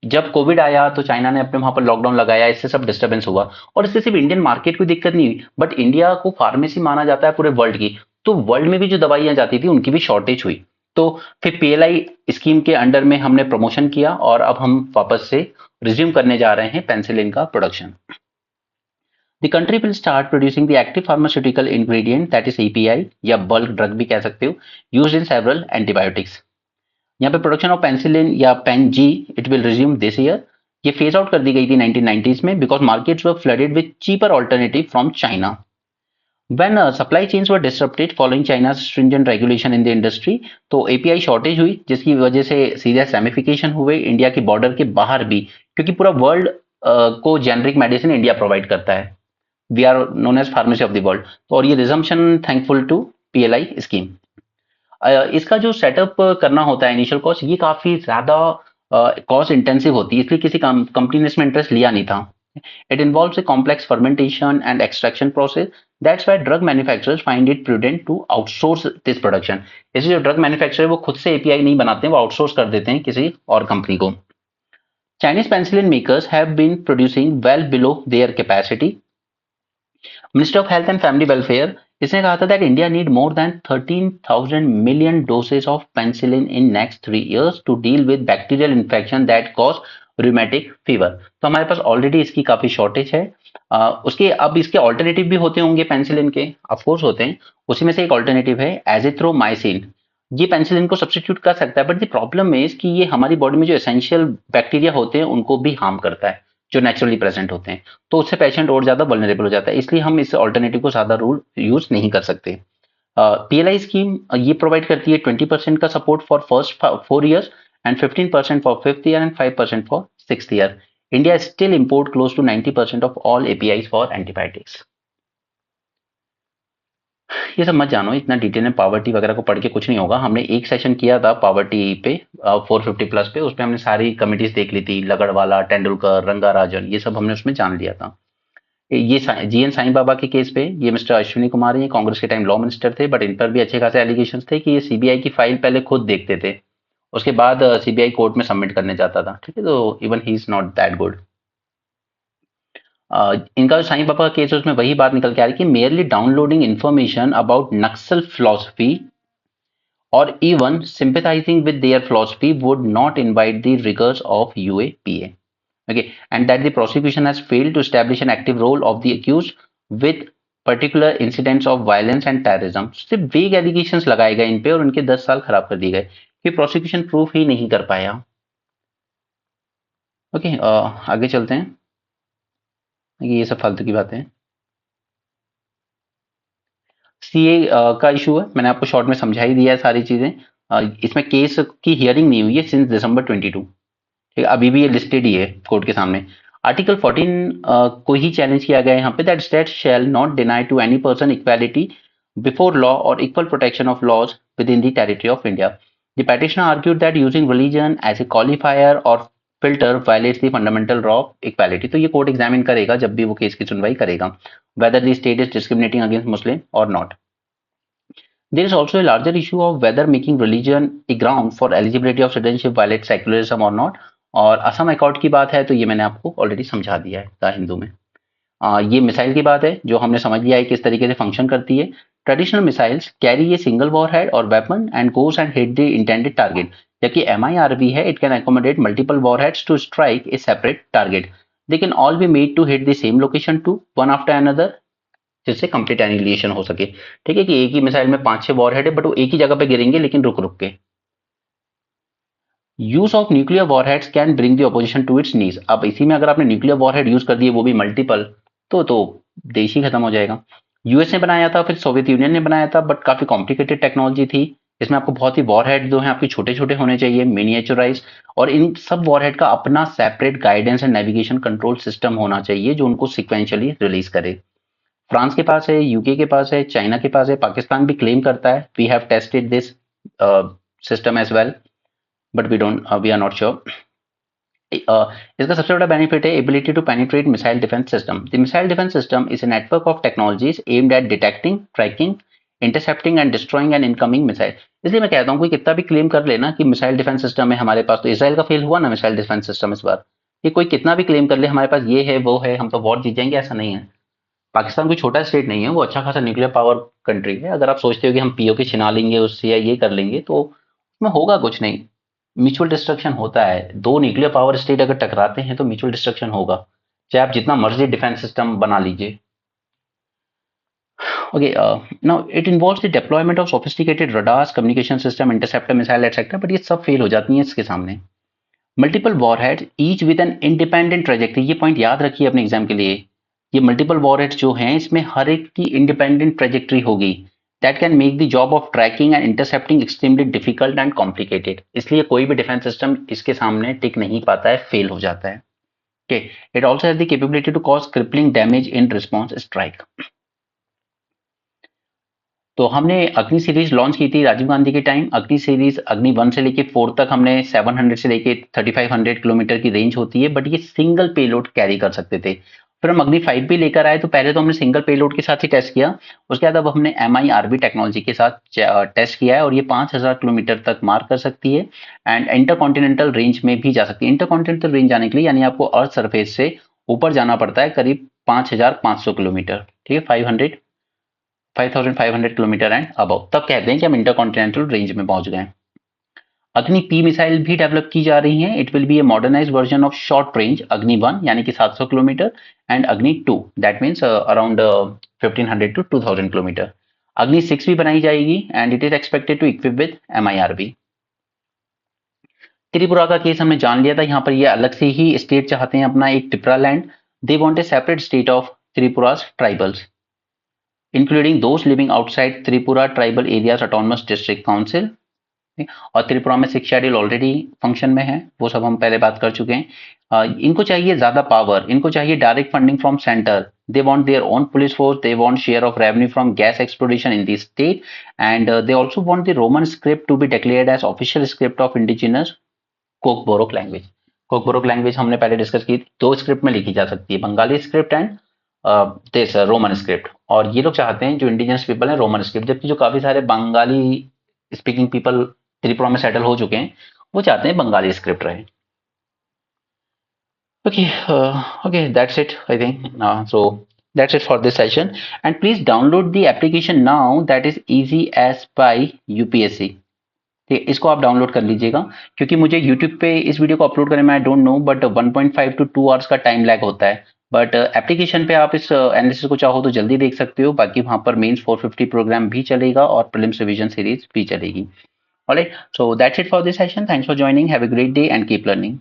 जब कोविड आया तो चाइना ने अपने वहां पर लॉकडाउन लगाया, इससे सब डिस्टर्बेंस हुआ, और इससे सिर्फ इंडियन मार्केट को दिक्कत नहीं हुई, बट इंडिया को फार्मेसी माना जाता है पूरे वर्ल्ड की, तो वर्ल्ड में भी जो दवाइयां जाती थी उनकी भी शॉर्टेज हुई। तो फिर पीएलआई स्कीम के अंडर में हमने प्रमोशन किया, और अब हम वापस से रिज्यूम करने जा रहे हैं पेंसिलिन का production. The country will start producing the active pharmaceutical ingredient, that is API या बल्क ड्रग भी कह सकते हो, used in several antibiotics। यहाँ पे प्रोडक्शन ऑफ पेंसिलिन या pen G it will resume this year. ये फेज आउट कर दी गई थी 1990s में because markets were flooded with cheaper alternative from China. When supply chains were disrupted following China's stringent regulation in the industry, तो API shortage हुई, जिसकी वजह से सीधे रेमिफिकेशन हुए इंडिया की बॉर्डर के बाहर भी, क्योंकि पूरा वर्ल्ड को जेनरिक मेडिसिन इंडिया प्रोवाइड करता है। We are known as pharmacy of the world. तो और ये resumption thankful to PLI scheme. इसका जो सेटअप करना होता है इनिशियल कॉस्ट, ये काफी ज्यादा कॉस्ट इंटेंसिव होती है, इसलिए किसी कंपनी ने इसमें इंटरेस्ट लिया नहीं था। It involves a complex fermentation and extraction process, that's why drug manufacturers find it prudent to outsource this production. इसलिए जो ड्रग मैन्युफैक्चरर वो खुद से एपीआई नहीं बनाते हैं, वो आउटसोर्स कर देते हैं किसी और कंपनी को। Chinese penicillin makers have been producing well below their capacity. Minister of health and family welfare, इसने कहा था that India need more than 13,000 million dosages of penicillin in next 3 years to deal with bacterial infection that cause rheumatic fever. तो हमारे पास already इसकी काफी shortage है। उसके अब इसके ऑल्टरनेटिव भी होते होंगे पेंसिलिन के, ऑफकोर्स होते हैं। उसी में से एक ऑल्टरनेटिव है एजिथ्रोमाइसिन। ये पेंसिलिन को सब्सटीट्यूट कर सकता है, बट द प्रॉब्लम इज कि ये हमारी बॉडी में जो एसेंशियल बैक्टीरिया होते हैं उनको भी हार्म करता है, जो नेचुरली प्रेजेंट होते हैं। तो उससे पेशेंट और ज्यादा वल्नरेबल हो जाता है, इसलिए हम इस ऑल्टरनेटिव को ज्यादा रूल यूज नहीं कर सकते। पीएलआई स्कीम ये प्रोवाइड करती है 20% का support for first 4 years and 15% for 5th year and 5% for 6th year। India still import close to 90% of all API for antibiotics. ये सब मत जानो इतना डिटेल में, पावर्टी वगैरह को पढ़ के कुछ नहीं होगा। हमने एक सेशन किया था पावर्टी पे 450+ पे, उसपे हमने सारी कमिटीज देख ली थी, लगड़वाला, तेंदुलकर, रंगाराजन, ये सब हमने उसमें जान लिया था। ये जीएन साईं बाबा के केस पे ये मिस्टर अश्विनी कुमार, ये कांग्रेस के टाइम लॉ मिनिस्टर थे, बट इन पर भी अच्छे खासे एलिगेशन थे कि ये सीबीआई की फाइल पहले खुद देखते थे, उसके बाद सीबीआई कोर्ट में सबमिट करने जाता था। ठीक है, तो even he is not that good. इनका जो साईं बाबा का केस है उसमें वही बात निकल के आ रही कि merely downloading information about Naxal philosophy और even sympathizing with their philosophy would not invite the rigors of UAPA. Okay, and that the prosecution has failed to establish an active role of the accused with particular incidents of violence and terrorism. सिर्फ वेग allegations लगाए गए इन पे और उनके 10 साल खराब कर दिए गए कि प्रोसिक्यूशन प्रूफ ही नहीं कर पाया। ओके, आगे चलते हैं। ये सब फालतू की बातें हैं। सीए का इशू है, मैंने आपको शॉर्ट में समझा ही दिया है सारी चीजें। इसमें केस की हियरिंग नहीं हुई है सिंस दिसंबर 22। ठीक है, अभी भी ये लिस्टेड ही है कोर्ट के सामने। आर्टिकल 14 को ही चैलेंज किया गया है यहाँ पे, that state shall not deny to any person equality before law और equal protection of laws within the territory of India. The petitioner argued that using religion as a qualifier or filter violates the fundamental law of equality। तो ये court examine करेगा जब भी वो case की सुनवाई करेगा, whether the state is discriminating against Muslim or not। There is also a larger issue of whether making religion a ground for eligibility of citizenship violates secularism or not। और Assam accord की बात है तो ये मैंने आपको ऑलरेडी समझा दिया है द हिंदू में। ये मिसाइल की बात है जो हमने समझ लिया है किस तरीके से फंक्शन करती है। Traditional missiles carry a single warhead और weapon and goes and hit the intended target, जबकि MIRV है it can accommodate multiple warheads to strike a separate target. They can all be made to hit the same location to one after another, जिससे complete annihilation हो सके। ठीक है, कि एक ही मिसाइल में 5-6 वॉरहेड है बट वो एक ही जगह पे गिरेंगे लेकिन रुक रुक के। Use of nuclear warheads can bring the opposition to its knees. अब इसी में अगर आपने न्यूक्लियर वॉरहेड यूज कर दिए वो भी मल्टीपल, तो देश ही खत्म हो जाएगा। यूएस ने बनाया था, फिर सोवियत यूनियन ने बनाया था, बट काफी कॉम्प्लिकेटेड टेक्नोलॉजी थी। इसमें आपको बहुत ही वॉरहेड जो है आपके छोटे छोटे होने चाहिए, मिनिएचराइज, और इन सब वॉरहेड का अपना separate guidance and navigation control system होना चाहिए जो उनको सिक्वेंशियली रिलीज करे। फ्रांस के पास है, यूके के पास है, चाइना के पास है, पाकिस्तान भी क्लेम करता है we have tested this system as well, but we are not sure. इसका सबसे बड़ा बेनिफिट है ability to penetrate missile defence system. The missile defence system is a network of technologies aimed at detecting, tracking, intercepting and destroying an incoming missile. इसलिए मैं कहता हूँ कोई कितना भी क्लेम कर लेना कि मिसाइल डिफेंस सिस्टम है हमारे पास, तो इसराइल का फेल हुआ ना मिसाइल डिफेंस सिस्टम इस बार. ये कोई कितना भी क्लेम कर ले हमारे पास ये है वो है, हम तो वॉर जीत जाएंगे, ऐसा नहीं है. पाकिस्तान कोई छोटा स्टेट नहीं है, वो अच्छा खासा न्यूक्लियर पावर कंट्री है. अगर आप सोचते हो कि हम पीओके छिना लेंगे उससे या ये कर लेंगे, तो उसमें होगा कुछ नहीं. म्यूचुअल डिस्ट्रक्शन होता है. दो न्यूक्लियर पावर स्टेट अगर टकराते हैं तो म्यूचुअल डिस्ट्रक्शन होगा, चाहे आप जितना मर्जी डिफेंस सिस्टम बना लीजिए. Okay, now it involves the deployment of sophisticated radars, communication system, interceptor missile, etc. But ये सब फेल हो जाती हैं इसके सामने. Multiple warhead each with an independent trajectory. ये पॉइंट याद रखिए अपने एग्जाम के लिए. ये मल्टीपल वॉरहेड जो हैं इसमें हर एक की इंडिपेंडेंट ट्रेजेक्टरी होगी. That can make the job of tracking and intercepting extremely difficult and complicated. इसलिए कोई भी डिफेंस सिस्टम इसके सामने टिक नहीं पाता है, फेल हो जाता है. Okay. It also has the capability to cause crippling damage in response strike. तो हमने अग्नि सीरीज लॉन्च की थी राजीव गांधी के टाइम. अग्नि सीरीज अग्नि 1 से लेके 4 तक हमने 700 से लेके 3500 किलोमीटर की रेंज होती है, बट ये सिंगल पेलोड कैरी कर सकते थे. फिर हम अग्नि 5 भी लेकर आए, तो पहले तो हमने सिंगल पेलोड के साथ ही टेस्ट किया. उसके बाद अब हमने MIRV टेक्नोलॉजी के साथ टेस्ट किया है, और ये 5000 किलोमीटर तक मार कर सकती है एंड इंटरकॉन्टिनेंटल रेंज में भी जा सकती है. इंटरकॉन्टिनेंटल रेंज जाने के लिए यानी आपको अर्थ सरफेस से ऊपर जाना पड़ता है करीब 5500 किलोमीटर. ठीक है, 5500 किलोमीटर एंड अबव, तब कहते हैं कि हम इंटरकॉन्टिनेंटल रेंज में पहुंच गए. अग्नि पी मिसाइल भी डेवलप की जा रही हैं. It will be a modernize version of short range Agni 1 यानी कि 700 kilometre and Agni 2 that means around 1500 to 2000 kilometre. Agni 6 भी बनाई जाएगी and it is expected to equip with MIRV. Tripura का केस हमने जान लिया था. यहाँ पर ये अलग से ही स्टेट चाहते हैं अपना एक Tripura land. They want a separate state of Tripura's tribals including those living outside Tripura Tribal Areas Autonomous District Council. और त्रिपुरा में 6 शेड्यूल ऑलरेडी फंक्शन में है, वो सब हम पहले बात कर चुके हैं. इनको चाहिए ज्यादा पावर, इनको चाहिए direct funding from centre. They want their own police force, they want share of revenue from gas exploration in the state and they also want the Roman script to be declared as official script of indigenous Kokborok language. Kokborok language हमने पहले discuss की, 2 script में लिखी जा सकती है, Bengali script and this Roman script. और ये लोग चाहते हैं जो इंडिजिनस पीपल हैं रोमन स्क्रिप्ट, जबकि जो काफी सारे बंगाली स्पीकिंग पीपल त्रिपुरा में सेटल हो चुके हैं वो चाहते हैं बंगाली स्क्रिप्ट रहे. Okay, that's it I think. So that's it for this session and please download the application now, that is easy as by UPSC. इसको आप डाउनलोड कर लीजिएगा, क्योंकि मुझे YouTube पे इस वीडियो को अपलोड करने में I don't know but 1.5 to 2 hours का टाइम लैग होता है. बट एप्लीकेशन पे आप इस एनालिसिस को चाहो तो जल्दी देख सकते हो. बाकी वहां पर मेंस 450 प्रोग्राम भी चलेगा और प्रीलिम्स रिवीजन सीरीज भी चलेगी. Alright, so that's it for this session. Thanks for joining. Have a great day and keep learning.